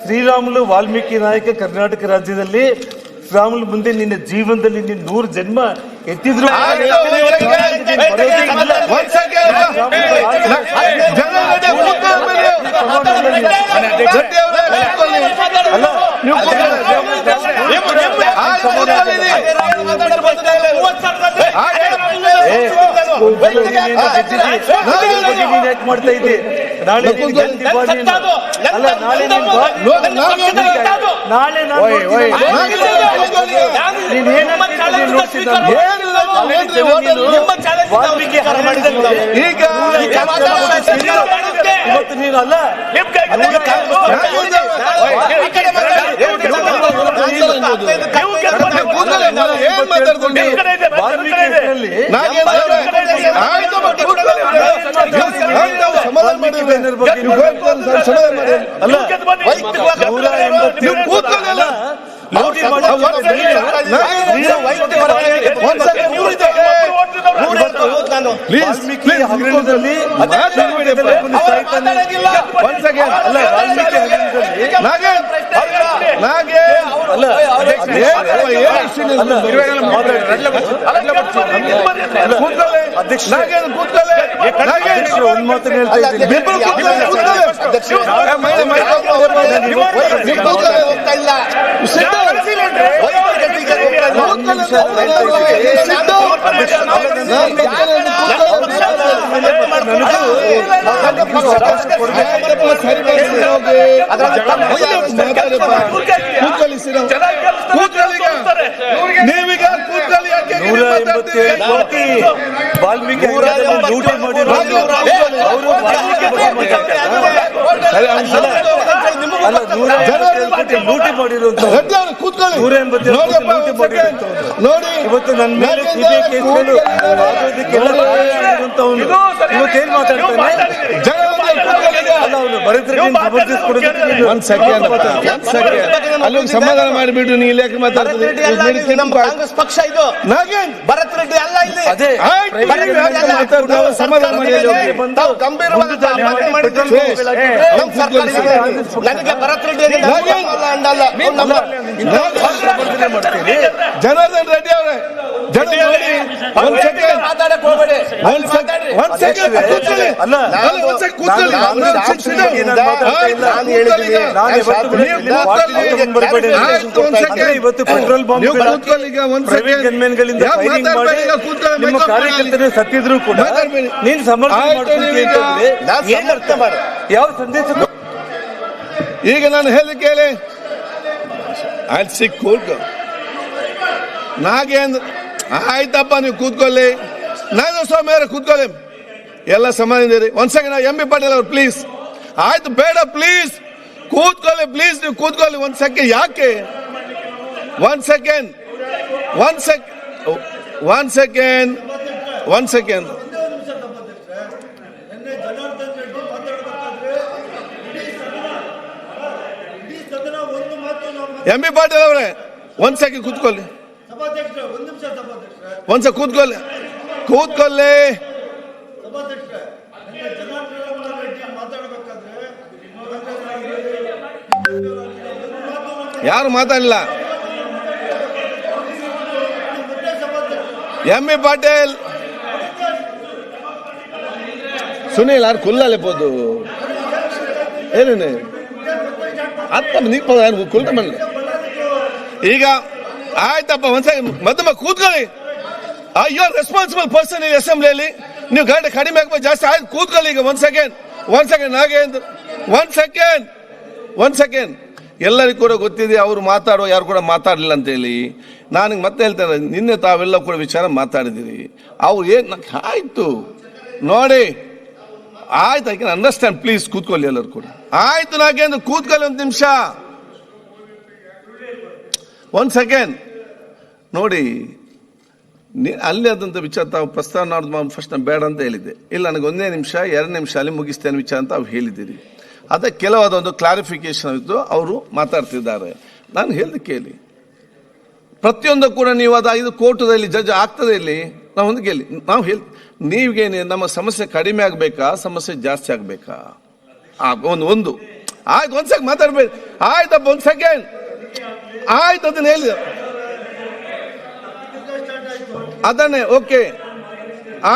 Speaker 3: ಶ್ರೀರಾಮುಲು ವಾಲ್ಮೀಕಿ ನಾಯಕ ಕರ್ನಾಟಕ ರಾಜ್ಯದಲ್ಲಿ ಶ್ರೀರಾಮುಲು ಮುಂದೆ ನಿನ್ನ ಜೀವನದಲ್ಲಿ ನಿನ್ನ 100 ಜನ್ಮ ಎತ್ತಿದ್ರು ಮಾಡ್ತಾ ಇದ್ದೆ. ನಾಳೆ ಇವತ್ತು ನೀನು ಅಲ್ಲ ವಾಲ್ಮೀಕಿ ಲೂಟಿ ಮಾಡಿರೋದು ಅವರು ಲೂಟಿ ಮಾಡಿರುವಂತ 187 ಲೂಟಿ ಮಾಡಿರುವಂತ ಇವತ್ತು ನನ್ನ ಮೇಲೆ ಸಿಬಿಐ ಕೇಸ್ಗಳು ಇವತ್ತೇನ್ ಮಾತಾಡ್ತಾನೆ? ಅಲ್ಲ, ಅವನು ಭರತ್ ರೆಡ್ಡಿ ಜಬರ್ದಸ್ತ್
Speaker 2: ಒಂದ್ ಸೆಕೆಂಡ್ ಅಲ್ಲೊಂದು ಸಮಾಧಾನ ಮಾಡಿಬಿಟ್ಟು ನೀ ಇಲಾಖೆ ಮಾತಾಡ್ತೀವಿ.
Speaker 1: ನಮ್ಮ ಕಾಂಗ್ರೆಸ್ ಪಕ್ಷ ಇದು, ಭರತ್ ರೆಡ್ಡಿ ಅಲ್ಲ. ಇಲ್ಲಿ
Speaker 3: ಅದೇ
Speaker 2: ಸಮಾಧಾನ ಮಾಡಿ
Speaker 1: ಗಂಭೀರವಾದ ನನಗೆ ಭರತ್ ರೆಡ್ಡಿ
Speaker 2: ಜನಾರ್ದನ್ ರೆಡ್ಡಿ ಅವರೇ,
Speaker 1: ಮಾತಾಡಕ್ ಹೋಗ್ಬೇಡಿ.
Speaker 3: ಇವತ್ತು ಪೆಟ್ರೋಲ್ ಬಾಂಬ್ ನಿಮ್ಮ ಕಾರ್ಯಕರ್ತರು ಸತ್ತಿದ್ರು ಕೂಡ ನೀನು ಸಮರ್ಥನೆ ಯಾವ ಸಂದೇಶ?
Speaker 2: ಈಗ ನಾನು ಹೇಳಿ ಕೇಳಿ, ನಾಗೇಂದ್ರ ಆಯ್ತಪ್ಪ, ನೀವು ಕೂತ್ಕೊಳ್ಳಿ, ನಾಗೇಂದ್ರ ಸ್ವಾಮಿ ಅವರೇ ಕೂತ್ಕೊಳ್ಳಿ, ಎಲ್ಲ ಸಮಾಧಾನ. ಒಂದ್ ಸೆಕೆಂಡ್, ಎಂ ಬಿ ಪಾಟೀಲ್ ಅವ್ರು ಪ್ಲೀಸ್. ಆಯ್ತು, ಬೇಡ ಪ್ಲೀಸ್ ಕೂತ್ಕೊಳ್ಳಿ, ಪ್ಲೀಸ್ ನೀವು ಕೂತ್ಕೊಳ್ಳಿ ಒಂದ್ ಸೆಕೆಂಡ್. ಯಾಕೆ? ಒಂದ್ ಸೆಕೆಂಡ್ ಎಂ ಬಿ ಪಾಟೀಲ್ ಅವರೇ, ಒಂದ್ ಸೆಕೆಂಡ್ ಕೂತ್ಕೊಳ್ಳಿ, ಒಂದ್ಸ ಕೂತ್ಕೊಳ್ಳಿ. ಯಾರು ಮಾತಾಡಲಿಲ್ಲ. ಎಂ ಬಿ ಪಾಟೀಲ್, ಸುನೀಲ್ ಯಾರು ಕುಲ್ಲಲೆಪ್ಪೋದು ಏನೇನು ಅತ್ತ ನೀವು ಕುಲ್ತ ಮನೆ. ಈಗ ಆಯ್ತಪ್ಪ, ಒಂದ್ಸಲ ಮಧ್ಯಮ ಕೂತ್ಕೊಳ್ಳಿ. ಯು ಆರ್ ರೆಸ್ಪಾನ್ಸಿಬಲ್ ಪರ್ಸನ್ ಈ ಅಸೆಂಬ್ಲಿಯಲ್ಲಿ. ನೀವು ಗಂಟೆ ಕಡಿಮೆ ಆಗ್ಬೋದು, ಜಾಸ್ತಿ ಆಯ್ತು, ಕೂತ್ಕೊಳ್ಳಿ. ಈಗ ಒಂದ್ ಸೆಕೆಂಡ್ ನಾಗೇಂದ್ರ ಒನ್ ಸೆಕೆಂಡ್ ಎಲ್ಲರಿಗೂ ಕೂಡ ಗೊತ್ತಿದೆ ಅವರು ಮಾತಾಡೋ ಯಾರು ಕೂಡ ಮಾತಾಡಲಿಲ್ಲ ಅಂತ ಹೇಳಿ. ನಾನು ಮತ್ತೆ ಹೇಳ್ತೇನೆ, ನಿನ್ನೆ ತಾವೆಲ್ಲ ಕೂಡ ವಿಚಾರ ಮಾತಾಡಿದಿರಿ. ಅವ್ರು ಆಯ್ತು ನೋಡಿ, ಆಯ್ತು, ಐ ಕ್ಯಾನ್ ಅಂಡರ್ಸ್ಟ್ಯಾಂಡ್. ಪ್ಲೀಸ್ ಕೂತ್ಕೊಳ್ಳಿ ಎಲ್ಲರೂ ಕೂಡ. ಆಯ್ತು ನಾಗೇಂದ್ರ ಕೂತ್ಕೊಳ್ಳಿ ಒಂದು ನಿಮಿಷ, ಒಂದ್ ಸೆಕೆಂಡ್ ನೋಡಿ. ಅಲ್ಲಿ ಆದಂತ ವಿಚಾರ ತಾವು ಪ್ರಸ್ತಾವ ಮಾಡೋದು ಫಸ್ಟ್ ನಾನು ಬೇಡ ಅಂತ ಹೇಳಿದ್ದೆ. ಇಲ್ಲ, ನನಗೆ 1 ನಿಮಿಷ 2 ನಿಮಿಷ ಅಲ್ಲಿ ಮುಗಿಸ್ತೇನೆ ವಿಚಾರ ಅಂತ ಅವ್ರು ಹೇಳಿದ್ದೀರಿ. ಅದಕ್ಕೆ ಕೆಲವಾದೊಂದು ಕ್ಲಾರಿಫಿಕೇಶನ್ ಇತ್ತು, ಅವರು ಮಾತಾಡ್ತಿದ್ದಾರೆ. ನಾನು ಹೇಳ್ದೆ ಕೇಳಿ, ಪ್ರತಿಯೊಂದು ಕೂಡ ನೀವು ಇದು ಕೋರ್ಟದಲ್ಲಿ ಜಡ್ಜ್ ಆಗ್ತದೆ. ಇಲ್ಲಿ ನಾವು ಒಂದು ಕೇಳಿ, ನಾವು ನೀವೇನೆ ನಮ್ಮ ಸಮಸ್ಯೆ ಕಡಿಮೆ ಆಗ್ಬೇಕಾ, ಸಮಸ್ಯೆ ಜಾಸ್ತಿ ಆಗ್ಬೇಕಾ? ಒಂದು ಆಯ್ತು, ಒಂದ್ ಸೆಕೆಂಡ್ ಮಾತಾಡ್ಬೇಡಿ. ಆಯ್ತಪ್ಪ, ಒಂದ್ ಸೆಕೆಂಡ್ ಆಯ್ತು, ಅದನ್ನ ಹೇಳಿ ಅದನ್ನೇ ಓಕೆ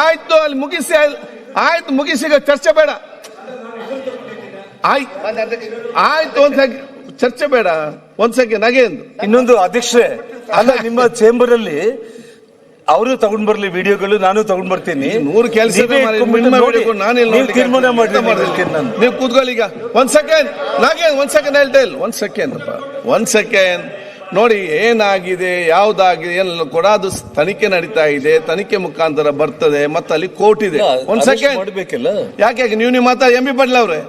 Speaker 2: ಆಯ್ತು, ಅಲ್ಲಿ ಮುಗಿಸಿ. ಆಯ್ತು ಮುಗಿಸಿ, ಈಗ ಚರ್ಚೆ ಬೇಡ. ಆಯ್ತು ಒಂದ್ ಸೆಕೆಂಡ್ ಚರ್ಚೆ ಬೇಡ. ಒಂದ್ ಸೆಕೆಂಡ್ ನಾಗೇಂದ್ರ.
Speaker 3: ಇನ್ನೊಂದು ಅಧ್ಯಕ್ಷರೇ, ಅಲ್ಲ ನಿಮ್ಮ ಚೇಂಬರ್ ಅಲ್ಲಿ ಅವರು ತಗೊಂಡ್ ಬರ್ಲಿ ವಿಡಿಯೋಗಳು, ನಾನು ತಗೊಂಡ್ ಬರ್ತೀನಿ.
Speaker 2: 100 ಕೆಲಸ
Speaker 3: ತೀರ್ಮಾನ ಮಾಡಿ.
Speaker 2: ನೀವು ಕೂತ್ಕೊಳ್ಳಿ ಈಗ. ಒಂದ್ ಸೆಕೆಂಡ್ ನಾಗೇಂದ್ರ, ಒಂದ್ ಸೆಕೆಂಡ್ ಹೇಳ್ತಾ ಇಲ್ಲ. ಒಂದ್ ಸೆಕೆಂಡ್ ನೋಡಿ, ಏನಾಗಿದೆ ಯಾವ್ದಾಗಿದೆ ಎಲ್ಲ ಕೂಡ ಅದು ತನಿಖೆ ನಡೀತಾ ಇದೆ. ತನಿಖೆ ಮುಖಾಂತರ ಬರ್ತದೆ, ಮತ್ತೆ ಅಲ್ಲಿ ಕೋರ್ಟ್ ಇದೆ. ಒಂದ್ ಸೆಕೆಂಡ್
Speaker 3: ಮಾಡ್ಬೇಕಲ್ಲ.
Speaker 2: ಯಾಕೆ ನೀವು ಮಾತಾ ಎಂ ಬಿ ಪಾಟೀಲ್ ಅವ್ರೆ,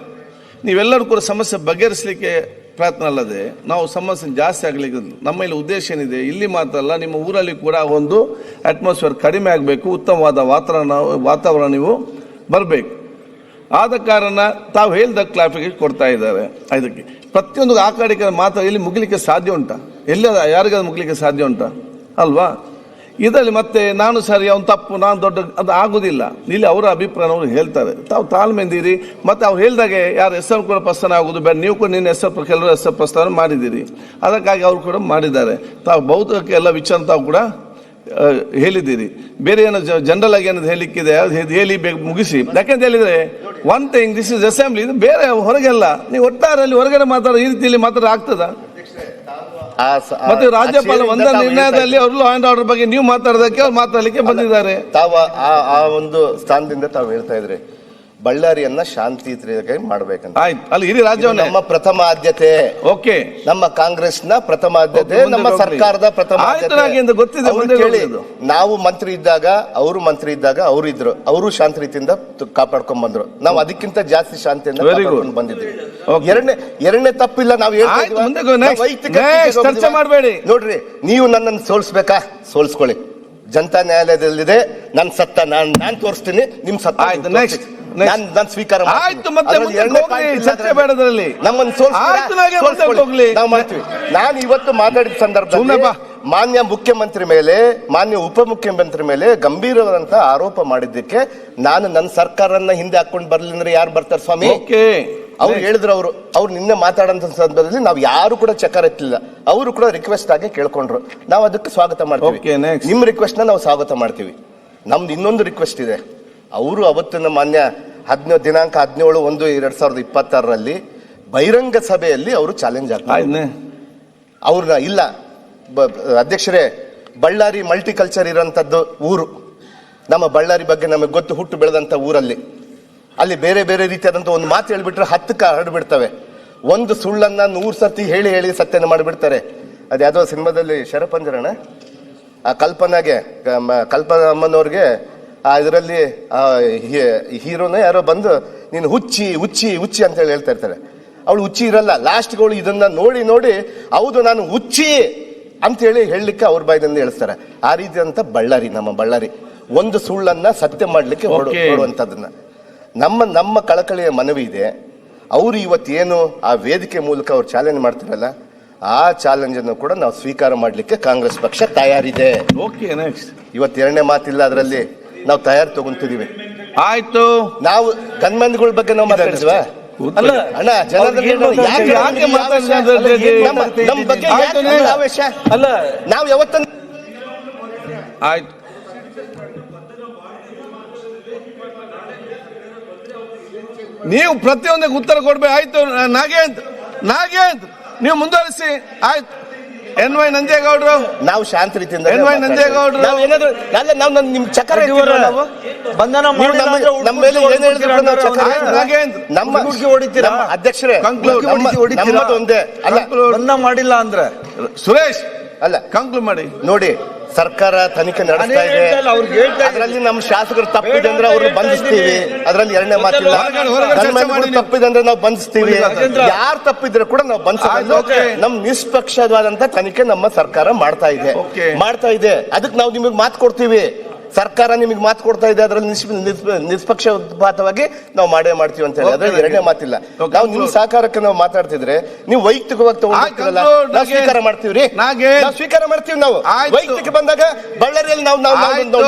Speaker 2: ನೀವೆಲ್ಲರೂ ಕೂಡ ಸಮಸ್ಯೆ ಬಗೆಹರಿಸಲಿಕ್ಕೆ ಪ್ರಯತ್ನ ಅಲ್ಲದೆ ನಾವು ಸಮಸ್ಯೆ ಜಾಸ್ತಿ ಆಗ್ಲಿಕ್ಕೆ ನಮ್ಮ ಇಲ್ಲಿ ಉದ್ದೇಶ ಏನಿದೆ, ಇಲ್ಲಿ ಮಾತ್ರ ಅಲ್ಲ, ನಿಮ್ಮ ಊರಲ್ಲಿ ಕೂಡ ಒಂದು ಅಟ್ಮಾಸ್ಫಿಯರ್ ಕಡಿಮೆ ಆಗಬೇಕು, ಉತ್ತಮವಾದ ವಾತಾವರಣ ನೀವು ಬರಬೇಕು. ಆದ ಕಾರಣ ತಾವು ಹೇಳಿದ ಕ್ಲಾರಿಫಿಕೇಶನ್ ಕೊಡ್ತಾ ಇದ್ದಾರೆ. ಇದಕ್ಕೆ ಪ್ರತಿಯೊಂದು ಆ ಕಡೆ ಮಾತ್ರ ಇಲ್ಲಿ ಮುಗಿಲಿಕ್ಕೆ ಸಾಧ್ಯ ಉಂಟಾ? ಎಲ್ಲ ಯಾರಿಗಾದ್ರು ಮುಗಿಲಿಕ್ಕೆ ಸಾಧ್ಯ ಉಂಟಾ? ಅಲ್ವಾ? ಇದರಲ್ಲಿ ಮತ್ತೆ ನಾನು ಸರಿ, ಅವ್ನು ತಪ್ಪು, ನಾನು ದೊಡ್ಡ, ಅದು ಆಗುದಿಲ್ಲ. ಇಲ್ಲಿ ಅವರ ಅಭಿಪ್ರಾಯ ಅವರು ಹೇಳ್ತಾರೆ. ತಾವು ತಾಳ್ಮೆಂದಿರಿ. ಮತ್ತೆ ಅವ್ರು ಹೇಳಿದಾಗೆ ಯಾರು ಹೆಸರು ಕೂಡ ಪ್ರಸ್ಥಾನ ಆಗುದು ಬೇಡ. ನೀವು ಕೂಡ ನಿನ್ನ ಹೆಸರು ಕೆಲವರು ಹೆಸರು ಪ್ರಸ್ಥಾನ ಮಾಡಿದ್ದೀರಿ, ಅದಕ್ಕಾಗಿ ಅವರು ಕೂಡ ಮಾಡಿದ್ದಾರೆ. ತಾವು ಬಹುತೇಕ ಎಲ್ಲ ವಿಚಾರ ತಾವು ಕೂಡ ಹೇಳಿದ್ದೀರಿ. ಬೇರೆ ಏನೋ ಜನರಲ್ ಆಗಿ ಏನದು ಹೇಳಿಕ್ಕಿದೆ ಹೇಳಿ ಮುಗಿಸಿ. ಯಾಕೆಂತ ಹೇಳಿದ್ರೆ one thing, this is assembly, ಇದು ಬೇರೆ ಹೊರಗೆಲ್ಲ ನೀವು ಒಟ್ಟಾರಲ್ಲಿ ಹೊರಗಡೆ ಮಾತಾಡೋ ಈ ರೀತಿಯಲ್ಲಿ ಮಾತಾಡ ಆಗ್ತದ? ಮತ್ತೆ ರಾಜ್ಯಪಾಲ ಒಂದ ನಿರ್ಣಯದಲ್ಲಿ ಅವರು ಲಾ ಅಂಡ್ ಆರ್ಡರ್ ಬಗ್ಗೆ ನೀವು ಮಾತಾಡೋದಕ್ಕೆ ಅವ್ರು ಮಾತಾಡಲಿಕ್ಕೆ ಬಂದಿದ್ದಾರೆ.
Speaker 1: ತಾವು ಆ ಒಂದು ಸ್ಥಾನದಿಂದ ತಾವು ಹೇಳ್ತಾ ಇದ್ರಿ ಬಳ್ಳಾರಿಯನ್ನ ಶಾಂತಿಯುತವಾಗಿ ಮಾಡ್ಬೇಕಂತ.
Speaker 2: ಆಯ್ತು, ಅಲ್ಲಿ ಇಡೀ ರಾಜ್ಯವನ್ನು
Speaker 1: ನಮ್ಮ ಪ್ರಥಮ ಆದ್ಯತೆ.
Speaker 2: ಓಕೆ,
Speaker 1: ನಮ್ಮ ಕಾಂಗ್ರೆಸ್ನ ಪ್ರಥಮ ಆದ್ಯತೆ, ನಮ್ಮ ಸರ್ಕಾರದ ಪ್ರಥಮ ಆದ್ಯತೆ.
Speaker 2: ಗೊತ್ತಿದೆ.
Speaker 1: ನಾವು ಮಂತ್ರಿ ಇದ್ದಾಗ, ಅವರು ಮಂತ್ರಿ ಇದ್ದಾಗ ಅವರು ಇದ್ರು, ಅವರು ಶಾಂತಿ ರೀತಿಯಿಂದ ಕಾಪಾಡ್ಕೊಂಡ್ ಬಂದ್ರು. ನಾವು ಅದಕ್ಕಿಂತ ಜಾಸ್ತಿ ಶಾಂತಿಯಿಂದ ಬಂದಿದ್ದೀವಿ. ಎರಡನೇ ತಪ್ಪಿಲ್ಲ. ನಾವು
Speaker 2: ಚರ್ಚೆ ಮಾಡಬೇಡಿ.
Speaker 1: ನೋಡ್ರಿ, ನೀವು ನನ್ನನ್ನು ಸೋಲ್ಸ್ಬೇಕಾ? ಸೋಲ್ಸ್ಕೊಳ್ಳಿ. ಜನತಾ ನ್ಯಾಯಾಲಯದಲ್ಲಿದೆ. ನನ್ನ ಸತ್ತ ನಾನ್ ತೋರಿಸ್ತೀನಿ, ನಿಮ್ ಸತ್ತ ನಾನು ಸ್ವೀಕಾರ.
Speaker 2: ಆಯ್ತು, ಮತ್ತೆ ಚರ್ಚೆ ಬೇಡದ್ರಲ್ಲಿ
Speaker 1: ನಮ್ಮನ್ನು ನಾವು ಮಾಡ್ತೀವಿ. ನಾನು ಇವತ್ತು ಮಾತಾಡಿದ ಸಂದರ್ಭದಲ್ಲಿ ಮಾನ್ಯ ಮುಖ್ಯಮಂತ್ರಿ ಮೇಲೆ, ಮಾನ್ಯ ಉಪಮುಖ್ಯಮಂತ್ರಿ ಮೇಲೆ ಗಂಭೀರವಾದಂತ ಆರೋಪ ಮಾಡಿದ್ದಕ್ಕೆ ನಾನು ನನ್ನ ಸರ್ಕಾರನ ಹಿಂದೆ ಹಾಕೊಂಡು ಬರ್ಲಿ ಅಂದ್ರೆ ಯಾರು ಬರ್ತಾರೆ ಸ್ವಾಮಿ? ಅವ್ರು ಹೇಳಿದ್ರು, ಅವ್ರು ನಿನ್ನೆ ಮಾತಾಡೋಂಥ ಸಂದರ್ಭದಲ್ಲಿ ನಾವು ಯಾರು ಕೂಡ ಚಕಾರ ಎತ್ತಲಿಲ್ಲ. ಅವರು ಕೂಡ ರಿಕ್ವೆಸ್ಟ್ ಆಗಿ ಕೇಳ್ಕೊಂಡ್ರು. ನಾವು ಅದಕ್ಕೆ ಸ್ವಾಗತ ಮಾಡ್ತೀವಿ. ನಿಮ್ ರಿಕ್ವೆಸ್ಟ್ ನ ನಾವು ಸ್ವಾಗತ ಮಾಡ್ತೀವಿ. ನಮ್ದು ಇನ್ನೊಂದು ರಿಕ್ವೆಸ್ಟ್ ಇದೆ. ಅವರು ಅವತ್ತಿನ ಮಾನ್ಯ ದಿನಾಂಕ 17/1/2026 ಬಹಿರಂಗ ಸಭೆಯಲ್ಲಿ ಅವರು ಚಾಲೆಂಜ್ ಆಗ್ತಾರೆ. ಅವ್ರನ್ನ ಇಲ್ಲ ಅಧ್ಯಕ್ಷರೇ, ಬಳ್ಳಾರಿ ಮಲ್ಟಿಕಲ್ಚರ್ ಇರೋಂಥದ್ದು ಊರು. ನಮ್ಮ ಬಳ್ಳಾರಿ ಬಗ್ಗೆ ನಮಗೆ ಗೊತ್ತು, ಹುಟ್ಟು ಬೆಳೆದಂತ ಊರಲ್ಲಿ. ಅಲ್ಲಿ ಬೇರೆ ಬೇರೆ ರೀತಿಯಾದಂತ ಒಂದು ಮಾತು ಹೇಳ್ಬಿಟ್ರೆ 10 ಹರಡ್ಬಿಡ್ತವೆ. ಒಂದು ಸುಳ್ಳನ್ನ 100 ಸರ್ತಿ ಹೇಳಿ ಹೇಳಿ ಸತ್ಯನ ಮಾಡಿಬಿಡ್ತಾರೆ. ಅದು ಯಾವುದೋ ಸಿನಿಮಾದಲ್ಲಿ ಶರಪಂಜರಣ ಆ ಕಲ್ಪನಾ ಅಮ್ಮನವ್ರಿಗೆ ಇದರಲ್ಲಿ ಹೀರೋನ ಯಾರೋ ಬಂದು ನೀನು ಹುಚ್ಚಿ ಹುಚ್ಚಿ ಹುಚ್ಚಿ ಅಂತ ಹೇಳ್ತಾ ಇರ್ತಾರೆ. ಅವಳು ಹುಚ್ಚಿ ಇರಲ್ಲ. ಲಾಸ್ಟ್ಗೆ ಅವಳು ಇದನ್ನ ನೋಡಿ ನೋಡಿ ಹೌದು ನಾನು ಹುಚ್ಚಿ ಅಂತ ಹೇಳಲಿಕ್ಕೆ ಅವ್ರ ಬಾಯಿದಿಂದ ಹೇಳ್ತಾರೆ. ಆ ರೀತಿ ಅಂತ ಬಳ್ಳಾರಿ, ನಮ್ಮ ಬಳ್ಳಾರಿ ಒಂದು ಸುಳ್ಳನ್ನ ಸತ್ಯ ಮಾಡ್ಲಿಕ್ಕೆ ಹೊಡುವಂತದನ್ನ ನಮ್ಮ ಕಳಕಳಿಯ ಮನವಿ ಇದೆ. ಅವರು ಇವತ್ತೇನು ಆ ವೇದಿಕೆ ಮೂಲಕ ಅವ್ರು ಚಾಲೆಂಜ್ ಮಾಡ್ತಿರಲ್ಲ, ಆ ಚಾಲೆಂಜ್ ಅನ್ನು ಕೂಡ ನಾವು ಸ್ವೀಕಾರ ಮಾಡ್ಲಿಕ್ಕೆ ಕಾಂಗ್ರೆಸ್ ಪಕ್ಷ ತಯಾರಿದೆ. ಇವತ್ತು ಎರಡನೇ ಮಾತಿಲ್ಲ, ಅದರಲ್ಲಿ ನಾವು ತಯಾರಿ ತಗೊಂತಿದೀವಿ.
Speaker 2: ಆಯ್ತು,
Speaker 1: ನಾವು ಗನ್ಮನ್ಗಳ ಬಗ್ಗೆ ನಾವು ಮಾತಾಡಿದ್ವಾ? ಅಣ್ಣ, ನಮ್ಮ ಬಗ್ಗೆ ಆವೇಶ ಅಲ್ಲ. ನಾವು ಯಾವತ್ತ
Speaker 2: ಆಯ್ತು, ನೀವು ಪ್ರತಿಯೊಂದಕ್ಕೆ ಉತ್ತರ ಕೊಡ್ಬೇಕು. ಆಯ್ತು ನಾಗೇಂದ್ರ, ನೀವು ಮುಂದುವರಿಸಿ. ಆಯ್ತು, NY ನಂಜೇಗೌಡರು
Speaker 1: ನಾವು ಶಾಂತ ರೀತಿಯಿಂದ
Speaker 2: NY ನಂಜೇಗೌಡರು
Speaker 1: ನಾವು ಏನಾದ್ರು ನಾವು ನಿಮ್ ಚಕ್ರ ನಾವು
Speaker 4: ಬಂಧನ
Speaker 1: ನೀವು
Speaker 4: ಮಾಡಿಲ್ಲ ಅಂದ್ರೆ
Speaker 1: ನಮ್ಮ ಮೇಲೆ ಏನ್ ಹೇಳಿದ್ರು ಕೂಡ ನಾವು ಚಕ್ರ
Speaker 2: ನಾಗೇಂದ್ರ
Speaker 1: ನಮ್ಮ
Speaker 4: ಹೊಡಿತೀರಾ?
Speaker 1: ನಮ್ಮ ಅಧ್ಯಕ್ಷರೇ
Speaker 2: Conclude.
Speaker 1: ನಮ್ಮದು ಒಂದೇ ಅಲ್ಲ
Speaker 4: ಬಂಧನ ಮಾಡಿಲ್ಲ ಅಂದ್ರೆ
Speaker 2: ಸುರೇಶ್
Speaker 1: ಅಲ್ಲ
Speaker 2: ಕಂಕ್ಲೂಡ್ ಮಾಡಿ.
Speaker 1: ನೋಡಿ ಸರ್ಕಾರ ತನಿಖೆ ನಡೆಸ್ತಾ ಇದೆ, ಅದರಲ್ಲಿ ನಮ್ಮ ಶಾಸಕರು ತಪ್ಪಿದೆ ಅಂದ್ರೆ ಅವ್ರನ್ನ ಬಂಧಿಸ್ತೀವಿ, ಅದರಲ್ಲಿ ಎರಡನೇ ಮಾತಿಲ್ಲ.
Speaker 2: ಹೊರಗಡೆ ಚರ್ಚೆ ಮಾಡಿ.
Speaker 1: ತಪ್ಪಿದೆ ಅಂದ್ರೆ ನಾವು ಬಂಧಿಸ್ತೀವಿ, ಯಾರು ತಪ್ಪಿದ್ರೆ ಕೂಡ ನಾವು ಬಂಧಿಸೋದು. ನಮ್ ನಿಷ್ಪಕ್ಷವಾದಂತ ತನಿಖೆ ನಮ್ಮ ಸರ್ಕಾರ ಮಾಡ್ತಾ ಇದೆ. ಅದಕ್ಕೆ ನಾವು ನಿಮಗೆ ಮಾತು ಕೊಡ್ತೀವಿ. ಸರ್ಕಾರ ನಿಮಗೆ ಮಾತು ಕೊಡ್ತಾ ಇದೆ, ಅದರಲ್ಲಿ ನಿಷ್ಪಕ್ಷಪಾತವಾಗಿ ನಾವು ಮಾಡೇ ಮಾಡ್ತೀವಿ ಅಂತ ಹೇಳಿ, ಅದ್ರಲ್ಲಿ ಎರಡನೇ ಮಾತಿಲ್ಲ. ನಾವು ನಿಮ್ ಸಹಕಾರಕ್ಕೆ ನಾವು ಮಾತಾಡ್ತಿದ್ರೆ ನೀವು ವೈಯಕ್ತಿಕವಾಗಿ ತಗೊಂಡಿರಲ್ಲ, ನಾವು ಸ್ವೀಕಾರ ಮಾಡ್ತೀವ್ರಿ, ನಾವು ಸ್ವೀಕಾರ ಮಾಡ್ತೀವಿ. ನಾವು ವೈಯಕ್ತಿಕ ಬಂದಾಗ ಬಳ್ಳಾರಿಯಲ್ಲಿ ನಾವು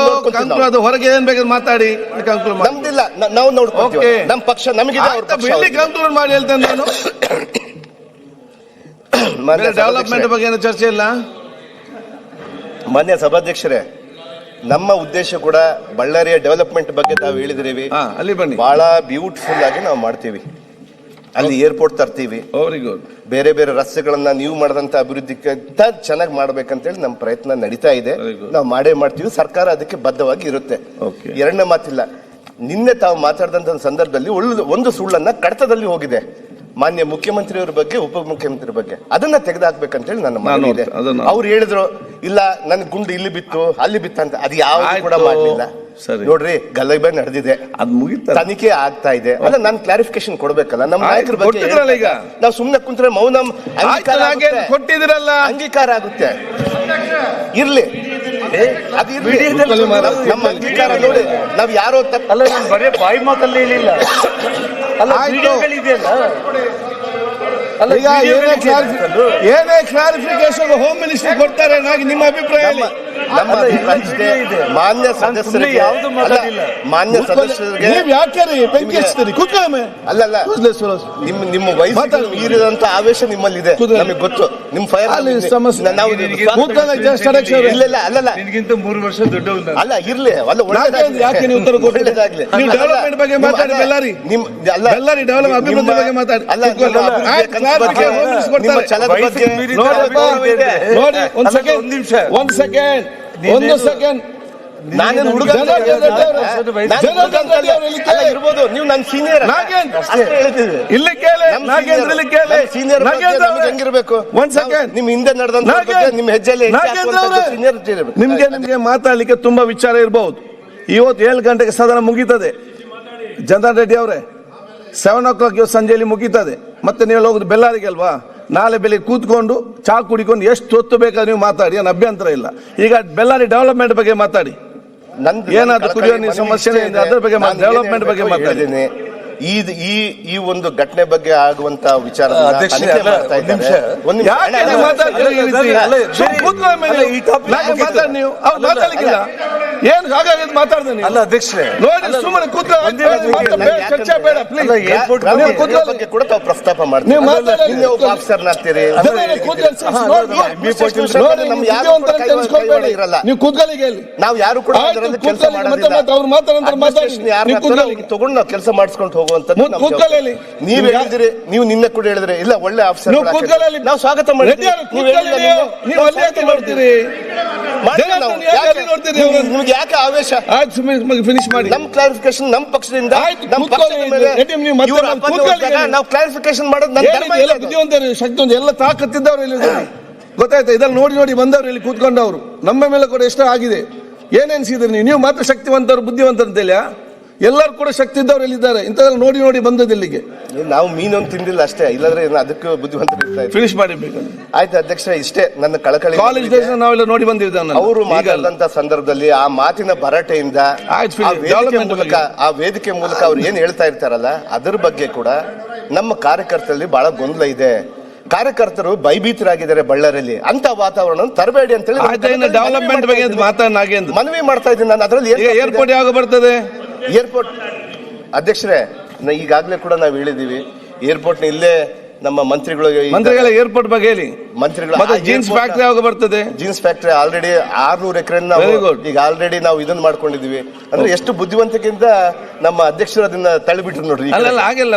Speaker 2: ಅದು ಹೊರಗೆ ಏನ್ ಬೇಕಾದ್ರೆ ಮಾತಾಡಿ.
Speaker 1: ನಮ್ದಿಲ್ಲ, ನಾವು ನೋಡ್ಕೊಳ್ತೀವಿ. ನಮ್ಮ ಪಕ್ಷ ನಮಗಿದೆ,
Speaker 2: ಕಂಕ್ಲೂಡ್ ಮಾಡಿ ಹೇಳ್ತೇನೆ ನಾನು. ಡೆವಲಪ್ಮೆಂಟ್ ಬಗ್ಗೆ ಏನು ಚರ್ಚೆ ಇಲ್ಲ.
Speaker 1: ಮಾನ್ಯ ಸಭಾಧ್ಯಕ್ಷರೇ, ನಮ್ಮ ಉದ್ದೇಶ ಕೂಡ ಬಳ್ಳಾರಿಯ ಡೆವಲಪ್ಮೆಂಟ್ ಬಗ್ಗೆ ತಾವು ಹೇಳಿದ್ರೀವಿ.
Speaker 2: ಅಲ್ಲಿ ಬನ್ನಿ,
Speaker 1: ಬಹಳ ಬ್ಯೂಟಿಫುಲ್ ಆಗಿ ನಾವು ಮಾಡ್ತೀವಿ. ಅಲ್ಲಿ ಏರ್ಪೋರ್ಟ್ ತರ್ತೀವಿ, ಬೇರೆ ಬೇರೆ ರಸ್ತೆಗಳನ್ನ ನೀವು ಮಾಡಿದಂತ ಅಭಿವೃದ್ಧಿಗಿಂತ ಚೆನ್ನಾಗಿ ಮಾಡ್ಬೇಕಂತೇಳಿ ನಮ್ಮ ಪ್ರಯತ್ನ ನಡೀತಾ ಇದೆ. ನಾವು ಮಾಡೇ ಮಾಡ್ತೀವಿ, ಸರ್ಕಾರ ಅದಕ್ಕೆ ಬದ್ಧವಾಗಿ ಇರುತ್ತೆ. ಎರಡನೇ ಮಾತಿಲ್ಲ. ನಿನ್ನೆ ತಾವು ಮಾತಾಡಿದಂತ ಸಂದರ್ಭದಲ್ಲಿ ಒಂದು ಸುಳ್ಳನ್ನ ಕಡತದಲ್ಲಿ ಹೋಗಿದೆ, ಮಾನ್ಯ ಮುಖ್ಯಮಂತ್ರಿಯವರ ಬಗ್ಗೆ, ಉಪಮುಖ್ಯಮಂತ್ರಿ ಬಗ್ಗೆ. ಅದನ್ನ ತೆಗೆದುಹಾಕ್ಬೇಕಂತೇಳಿ ನನ್ನ ಮನವಿ ಇದೆ. ಅವ್ರು ಹೇಳಿದ್ರು ಇಲ್ಲ ನನ್ ಗುಂಡು ಇಲ್ಲಿ ಬಿತ್ತು ಅಲ್ಲಿ ಬಿತ್ತಂತ, ಅದು ಯಾವ್ದು ಕೂಡ ಮಾಡ್ಲಿಲ್ಲ. ನೋಡ್ರಿ, ಗಲಭೆ ನಡೆದಿದೆ, ಅದು ಮುಗಿತ, ತನಿಖೆ ಆಗ್ತಾ ಇದೆ. ಅಲ್ಲ, ನಾನು ಕ್ಲಾರಿಫಿಕೇಶನ್ ಕೊಡ್ಬೇಕಲ್ಲ ನಮ್ಮ ನಾಯಕರ ಬಗ್ಗೆ. ಈಗ ನಾವು ಸುಮ್ನೆ ಕುಂತ್ರೆ ಮೌನ
Speaker 2: ಕೊಟ್ಟಿದ್ರಲ್ಲ,
Speaker 1: ಅಂಗೀಕಾರ ಆಗುತ್ತೆ. ಇರ್ಲಿ, ಅದು ಇರ್ಲಿ, ನಮ್ಮ ಅಂಗೀಕಾರ ನೋಡಿ. ನಾವ್ ಯಾರೋ
Speaker 4: ಅಲ್ಲ, ನಾನು ಬರೀ ಬಾಯಿ ಮಾತಲ್ಲಿ ಹೇಳಿಲ್ಲ. ಅಲ್ಲ, ವಿಡಿಯೋಗಳಿದೆಯಲ್ಲ. ಅಲ್ಲ,
Speaker 2: ಏನೇ ಕ್ಲಾರಿಫಿಕೇಶನ್ ಹೋಮ್ ಮಿನಿಸ್ಟರ್ ಕೊಡ್ತಾರೆ, ನಿಮ್ಮ ಅಭಿಪ್ರಾಯ ಹೇಳಿ.
Speaker 1: ಮಾನ್ಯ ಸದಸ್ಯರಿಗೆ
Speaker 4: ಯಾವ್ದು ಮಾತಾಡಿಲ್ಲ.
Speaker 1: ಮಾನ್ಯ ಸದಸ್ಯರಿಗೆ
Speaker 2: ಯಾಕೆ ಬೆಂಕಿ ಹಚ್ತೀರಿ? ಕೂತ್ಕೊಳ್ಳಿ.
Speaker 1: ಅಲ್ಲ, ನಿಮ್ಮ ವಯಸ್ಸು ಮೀರಿದಂತ ಆವೇಶ ನಿಮ್ಮಲ್ಲಿದೆ, ನಮಗೆ ಗೊತ್ತು. ನಿಮ್ ಫೈರ್ ಇಲ್ಲ, ಅಲ್ಲಲ್ಲ,
Speaker 4: ನಿನಗಿಂತ 3 ವರ್ಷ ದೊಡ್ಡವನು.
Speaker 1: ಅಲ್ಲ, ಇರ್ಲಿ, ಅಲ್ಲ,
Speaker 2: ಯಾಕೆ ನೀವು ಉತ್ತರ
Speaker 1: ಒಳ್ಳೇದಾಗ್ಲಿ.
Speaker 2: ಡೆವಲಪ್ಮೆಂಟ್ ಬಗ್ಗೆ ಮಾತಾಡಿ, ಬೆಳ್ಳಾರಿ ಡೆವಲಪ್ ಅಭಿವೃದ್ಧಿ ಬಗ್ಗೆ ಮಾತಾಡಿ.
Speaker 1: ನಿಮ್ಮ ಛಲದ ಬಗ್ಗೆ
Speaker 2: ನೋಡಿ. ಒಂದ್ ಸೆಕೆಂಡ್ ನಾನೇನು ಹುಡುಗ
Speaker 1: ಇರ್ಬೋದು, ನೀವು ನನ್ನ ಸೀನಿಯರ್.
Speaker 2: ಇಲ್ಲಿ ಕೇಳಿ,
Speaker 1: ಸೀನಿಯರ್ ಹೆಂಗಿರ್ಬೇಕು?
Speaker 2: ಒಂದ್ ಸೆಕೆಂಡ್,
Speaker 1: ನಿಮ್ ಹಿಂದೆ ನಡೆದಂತ ನಿಮ್ಮ ಹೆಜ್ಜೆಯಲ್ಲಿ
Speaker 2: ನಿಮ್ಗೆ ಮಾತಾಡ್ಲಿಕ್ಕೆ ತುಂಬಾ ವಿಚಾರ ಇರಬಹುದು. ಇವತ್ತು 7 ಗಂಟೆಗೆ ಸದನ ಮುಗೀತದೆ. ಜನಾರ್ದನ್ ರೆಡ್ಡಿ ಅವರೇ, 7 o'clock ಇವತ್ತು ಸಂಜೆಯಲ್ಲಿ ಮುಗೀತದೆ. ಮತ್ತೆ ನೀವು ಹೋಗುದು ಬೆಳ್ಳಾರಿಗೆ ಅಲ್ವಾ? ನಾಳೆ ಬೆಳಿಗ್ಗೆ ಕೂತ್ಕೊಂಡು ಚಾ ಕುಡಿಕೊಂಡು ಎಷ್ಟು ಹೊತ್ತು ಬೇಕಾದ್ರೆ ನೀವು ಮಾತಾಡಿ, ಏನು ಅಭ್ಯಂತರ ಇಲ್ಲ. ಈಗ ಬೆಳ್ಳಾರಿ ಡೆವಲಪ್ಮೆಂಟ್ ಬಗ್ಗೆ ಮಾತಾಡಿ. ಏನಾದ್ರು ಕುಡಿಯೋ ನೀರು ಸಮಸ್ಯೆ ಅದ್ರ ಬಗ್ಗೆ, ಡೆವಲಪ್ಮೆಂಟ್ ಬಗ್ಗೆ ಮಾತಾಡಿದ್ದೀನಿ.
Speaker 1: ಈ ಒಂದು ಘಟನೆ ಬಗ್ಗೆ ಆಗುವಂತ ವಿಚಾರ
Speaker 2: ಏನ್ ಹಾಗಾಗಿ ಮಾತಾಡ್ತೀನಿ.
Speaker 4: ಅಲ್ಲ ಅಧ್ಯಕ್ಷರೇ,
Speaker 2: ನೋಡಿ ಸುಮ್ಮನೆ ಚರ್ಚೆ ಬೇಡ ಪ್ಲೀಸ್.
Speaker 1: ಬಗ್ಗೆ ಕೂಡ ತಾವು ಪ್ರಸ್ತಾಪ ಮಾಡ್ತೀವಿ.
Speaker 2: ನೀವು ಕೂತ್ಕೊಳ್ಳಿಗೆ
Speaker 1: ನಾವು ಯಾರು ಕೂಡ
Speaker 2: ಅವ್ರು ಮಾತಾಡೋದು
Speaker 1: ತಗೊಂಡು ನಾವು ಕೆಲಸ ಮಾಡಿಸ್ಕೊಂಡು ಹೋಗುವಂತ. ನೀವ್ ಹೇಳಿದ್ರಿ, ನೀವು ನಿನ್ನೆ ಕೂಡ ಹೇಳಿದ್ರಿ, ಇಲ್ಲ ಒಳ್ಳೆ ಆಫೀಸರ್ ನಾವು ಸ್ವಾಗತ ಮಾಡ್ತೀವಿ. ನಿಮ್ಗೆ ಯಾಕೆ ಆವೇಶ?
Speaker 2: ಫಿನಿಶ್ ಮಾಡಿ.
Speaker 1: ನಮ್ ಕ್ಲಾರಿಫಿಕೇಶನ್ ನಮ್ಮ ಪಕ್ಷದಿಂದ ನಾವು ಕ್ಲಾರಿಫಿಕೇಶನ್ ಮಾಡೋದು
Speaker 2: ಬುದ್ಧಿವಂತರು, ಶಕ್ತಿ ಎಲ್ಲ ತಾಕತ್ತಿದ್ದವ್ರು ಇಲ್ಲಿ ಗೊತ್ತಾಯ್ತಾ? ಇದೆಲ್ಲ ನೋಡಿ ಬಂದವ್ರು ಇಲ್ಲಿ ಕೂತ್ಕೊಂಡವ್ರು. ನಮ್ಮ ಮೇಲೆ ಕೂಡ ಎಷ್ಟೋ ಆಗಿದೆ. ಏನೆನ್ಸಿದ್ರಿ ನೀವು ಮಾತ್ರ ಶಕ್ತಿವಂತರು ಬುದ್ಧಿವಂತರು ಅಂತೇಳಿ? ಎಲ್ಲರೂ ಕೂಡ ಶಕ್ತಿ ಇದ್ದವ್ರು ಎಲ್ಲಿದ್ದಾರೆ? ಇಂಥದ್ದೆಲ್ಲ ನೋಡಿ ಬಂದದ್ದು ಇಲ್ಲಿಗೆ.
Speaker 1: ನಾವು ಮೀನೊಂದು ತಿಂದಿಲ್ಲ ಅಷ್ಟೇ, ಇಲ್ಲಾಂದ್ರೆ ಅದಕ್ಕೆ ಬುದ್ಧಿವಂತರು ಇರ್ತಾ ಇದ್ರು.
Speaker 2: ಫಿನಿಶ್ ಮಾಡಿರ್ಬೇಕು.
Speaker 1: ಆಯ್ತು ಅಧ್ಯಕ್ಷ, ಇಷ್ಟೇ ನನ್ನ ಕಳಕಳಿ.
Speaker 2: ಕಾಲೇಜ್ ಡೇಸ್ ನಾವೆಲ್ಲ ನೋಡಿ ಬಂದಿದ್ದೇವೆ.
Speaker 1: ಅವರು ಮಾತಾಡಿದಂತ ಸಂದರ್ಭದಲ್ಲಿ ಆ ಮಾತಿನ ಭರಾಟೆಯಿಂದ ಆ ವೇದಿಕೆ ಮೂಲಕ ಅವ್ರು ಏನ್ ಹೇಳ್ತಾ ಇರ್ತಾರಲ್ಲ, ಅದ್ರ ಬಗ್ಗೆ ಕೂಡ ನಮ್ಮ ಕಾರ್ಯಕರ್ತರಲ್ಲಿ ಬಹಳ ಗೊಂದಲ ಇದೆ. ಕಾರ್ಯಕರ್ತರು ಭಯಭೀತರಾಗಿದ್ದಾರೆ ಬಳ್ಳಾರಿಯಲ್ಲಿ. ಅಂತ ವಾತಾವರಣ ತರಬೇಡಿ ಅಂತ ಹೇಳಿ
Speaker 2: ಡೆವಲಪ್ಮೆಂಟ್ ಬಗ್ಗೆ
Speaker 1: ಮನವಿ ಮಾಡ್ತಾ ಇದ್ದೀನಿ ನಾನು. ಅದರಲ್ಲಿ
Speaker 2: ಏರ್ಪೋರ್ಟ್ ಯಾವಾಗ ಬರ್ತದೆ?
Speaker 1: ಏರ್ಪೋರ್ಟ್ ಅಧ್ಯಕ್ಷರೇ, ಈಗಾಗಲೇ ಕೂಡ ನಾವು ಹೇಳಿದೀವಿ, ಏರ್ಪೋರ್ಟ್ ನ ಇಲ್ಲೇ ನಮ್ಮ
Speaker 2: ಮಂತ್ರಿಗಳ ಏರ್ಪೋರ್ಟ್ ಬಗ್ಗೆ ಹೇಳಿ. ಮತ್ತೆ ಜೀನ್ಸ್ ಫ್ಯಾಕ್ಟರಿ ಯಾವಾಗ ಬರ್ತದೆ?
Speaker 1: ಜೀನ್ಸ್ ಫ್ಯಾಕ್ಟರಿ ಆಲ್ರೆಡಿ 600 ಎಕರೆ ಈಗ ಆಲ್ರೆಡಿ ನಾವು ಇದನ್ನ ಮಾಡ್ಕೊಂಡಿದೀವಿ. ಅಂದ್ರೆ ಎಷ್ಟು ಬುದ್ಧಿವಂತಿಕೆಯಿಂದ ನಮ್ಮ ಅಧ್ಯಕ್ಷರು ಅದನ್ನ ತಳ್ಳಿಬಿಟ್ರು ನೋಡ್ರಿ.
Speaker 2: ಹಾಗೆಲ್ಲ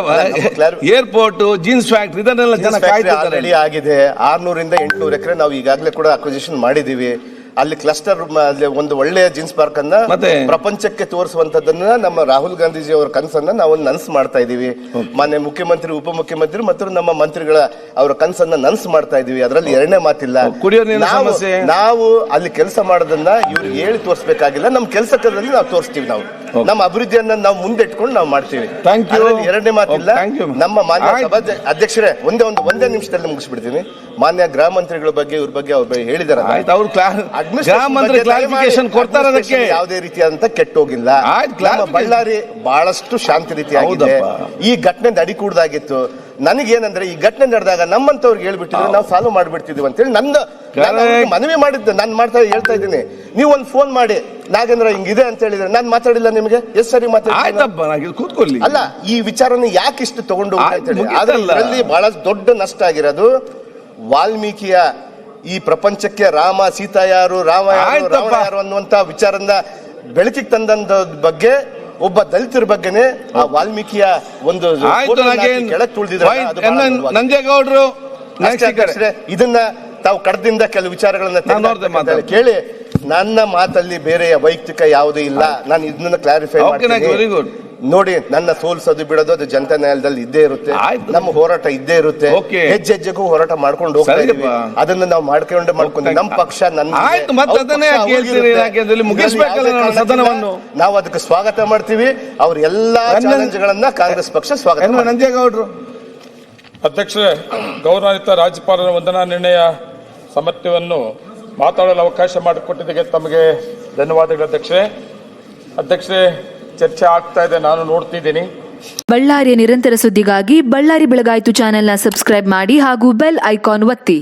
Speaker 2: ಏರ್ಪೋರ್ಟ್, ಜೀನ್ಸ್ ಫ್ಯಾಕ್ಟರಿ ಇದನ್ನೆಲ್ಲ ಜನ
Speaker 1: ಆಲ್ರೆಡಿ ಆಗಿದೆ. 600 ಇಂದ 800 ಎಕರೆ ನಾವು ಈಗಾಗಲೇ ಕೂಡ ಅಕ್ವಿಸಿಷನ್ ಮಾಡಿದೀವಿ. ಅಲ್ಲಿ ಕ್ಲಸ್ಟರ್ ಒಂದು ಒಳ್ಳೆಯ ಜೀನ್ಸ್ ಪಾರ್ಕ್ ಅನ್ನ ಪ್ರಪಂಚಕ್ಕೆ ತೋರಿಸುವಂತದನ್ನ ನಮ್ಮ ರಾಹುಲ್ ಗಾಂಧೀಜಿ ಅವರ ಕನಸನ್ನ ನಾವು ನನಸು ಮಾಡ್ತಾ ಇದೀವಿ. ಮಾನ್ಯ ಮುಖ್ಯಮಂತ್ರಿ, ಉಪಮುಖ್ಯಮಂತ್ರಿ ಮತ್ತು ನಮ್ಮ ಮಂತ್ರಿಗಳ ಅವರ ಕನಸನ್ನ ನನಸು ಮಾಡ್ತಾ ಇದೀವಿ. ಅದರಲ್ಲಿ ಎರಡನೇ ಮಾತಿಲ್ಲ. ನಾವು ಅಲ್ಲಿ ಕೆಲಸ ಮಾಡೋದನ್ನ ಇವ್ರಿಗೆ ಹೇಳಿ ತೋರಿಸಬೇಕಾಗಿಲ್ಲ. ನಮ್ಮ ಕೆಲಸದಲ್ಲಿ ನಾವು ತೋರಿಸ್ತೀವಿ. ನಾವು ನಮ್ಮ ಅಭಿವೃದ್ಧಿಯನ್ನ ನಾವು ಮುಂದೆ ಇಟ್ಕೊಂಡು ನಾವು ಮಾಡ್ತೀವಿ. ಎರಡನೇ ಮಾತಿಲ್ಲ. ನಮ್ಮ ಮಾನ್ಯ ಸಭಾ ಅಧ್ಯಕ್ಷರೇ, ಒಂದೇ ನಿಮಿಷದಲ್ಲಿ ಮುಗಿಸ್ಬಿಡ್ತೀನಿ. ಮಾನ್ಯ ಗೃಹ ಮಂತ್ರಿಗಳ ಬಗ್ಗೆ ಇವ್ರ ಬಗ್ಗೆ ಅವ್ರು ಹೇಳಿದಾರೆ. ಯಾವುದೇ ರೀತಿಯಾದಂತ ಕೆಟ್ಟೋಗಿಲ್ಲ. ಬಳ್ಳಾರಿ ಬಹಳಷ್ಟು ಶಾಂತಿ ರೀತಿಯಾಗಿದೆ. ಈ ಘಟನೆ ನಡಿಕೂಡ್ದಾಗಿತ್ತು. ನನಗೇನಂದ್ರೆ ಈ ಘಟನೆ ನಡೆದಾಗ ನಮ್ಮಂತವ್ರಿಗೆ ಹೇಳ್ಬಿಟ್ಟಿದ್ರೆ ನಾವು ಸಾಲ್ವ್ ಮಾಡ್ಬಿಡ್ತಿದ್ವಿ ಅಂತೇಳಿ ಮನವಿ ಮಾಡಿದ್ದೆ. ನಾನು ಹೇಳ್ತಾ ಇದ್ದೀನಿ, ನೀವು ಒಂದು ಫೋನ್ ಮಾಡಿ ನಾಗೇಂದ್ರ ಹಿಂಗಿದೆ ಅಂತ ಹೇಳಿದ್ರೆ ನಾನು ಮಾತಾಡಿಲ್ಲ ನಿಮಗೆ ಎಷ್ಟು ಸರಿ
Speaker 2: ಕೂತ್ಕೊಳ್ಳಿ.
Speaker 1: ಅಲ್ಲ, ಈ ವಿಚಾರನ ಯಾಕೆ ಇಷ್ಟು ತಗೊಂಡು ಅದರಲ್ಲಿ ಬಹಳ ದೊಡ್ಡ ನಷ್ಟ ಆಗಿರೋದು ವಾಲ್ಮೀಕಿಯ ಈ ಪ್ರಪಂಚಕ್ಕೆ ರಾಮ ಸೀತಾ ಯಾರು, ರಾಮ ಯಾರು ಅನ್ನುವಂತ ವಿಚಾರನ ಬೆಳಕಿಗೆ ತಂದ ಬಗ್ಗೆ ಒಬ್ಬ ದಲಿತರ ಬಗ್ಗೆನೆ ಆ ವಾಲ್ಮೀಕಿಯ ಒಂದು ಕೆಳಗೆ
Speaker 2: ನಂಜೇಗೌಡರು
Speaker 1: ಇದನ್ನ ತಾವು ಕಡದಿಂದ ಕೆಲವು ವಿಚಾರಗಳನ್ನ ಕೇಳಿ. ನನ್ನ ಮಾತಲ್ಲಿ ಬೇರೆ ವೈಯಕ್ತಿಕ ಯಾವುದೂ ಇಲ್ಲ. ನಾನು ಇದನ್ನ ಕ್ಲಾರಿಫೈ ಮಾಡ್ತೀನಿ. ನೋಡಿ, ನನ್ನ ಸೋಲ್ಸೋದು ಬಿಡೋದು ಅದು ಜನತಾ ನ್ಯಾಯಾಲಯದಲ್ಲಿ ಇದ್ದೇ ಇರುತ್ತೆ. ನಮ್ಮ ಹೋರಾಟ ಇದ್ದೇ ಇರುತ್ತೆ. ಹೆಜ್ಜೆಗೂ ಹೋರಾಟ ಮಾಡ್ಕೊಂಡು ಹೋಗ್ತಾ ಇದೀವಿ. ಅದನ್ನ ನಾವು ಮಾಡ್ಕೊಂಡು ನಮ್ಮ ಪಕ್ಷ ನಾವು ಅದಕ್ಕೆ ಸ್ವಾಗತ ಮಾಡ್ತೀವಿ. ಅವ್ರ ಎಲ್ಲಾ ಚಾಲೆಂಜ್ಗಳನ್ನ ಕಾಂಗ್ರೆಸ್ ಪಕ್ಷ ಸ್ವಾಗತ.
Speaker 2: ನಂಜೇಗೌಡರು
Speaker 5: ಅಧ್ಯಕ್ಷರೇ, ಗೌರವಾನ್ವಿತ ರಾಜ್ಯಪಾಲರ ವಂದನಾ ನಿರ್ಣಯ ಸಮರ್ಥ್ಯವನ್ನು ಮಾತಾಡಲು ಅವಕಾಶ ಮಾಡಿಕೊಟ್ಟಿದ್ದಕ್ಕೆ ತಮಗೆ ಧನ್ಯವಾದಗಳು ಅಧ್ಯಕ್ಷರೇ. ಚರ್ಚೆ ಆಗ್ತಾ ಇದೆ, ನಾನು ನೋಡ್ತಿದ್ದೀನಿ.
Speaker 6: ಬಳ್ಳಾರಿಯ ನಿರಂತರ ಸುದ್ದಿಗಾಗಿ ಬಳ್ಳಾರಿ ಬೆಳಗಾಯಿತು ಚಾನೆಲ್ನ ಸಬ್ಸ್ಕ್ರೈಬ್ ಮಾಡಿ ಹಾಗೂ ಬೆಲ್ ಐಕಾನ್ ಒತ್ತಿ.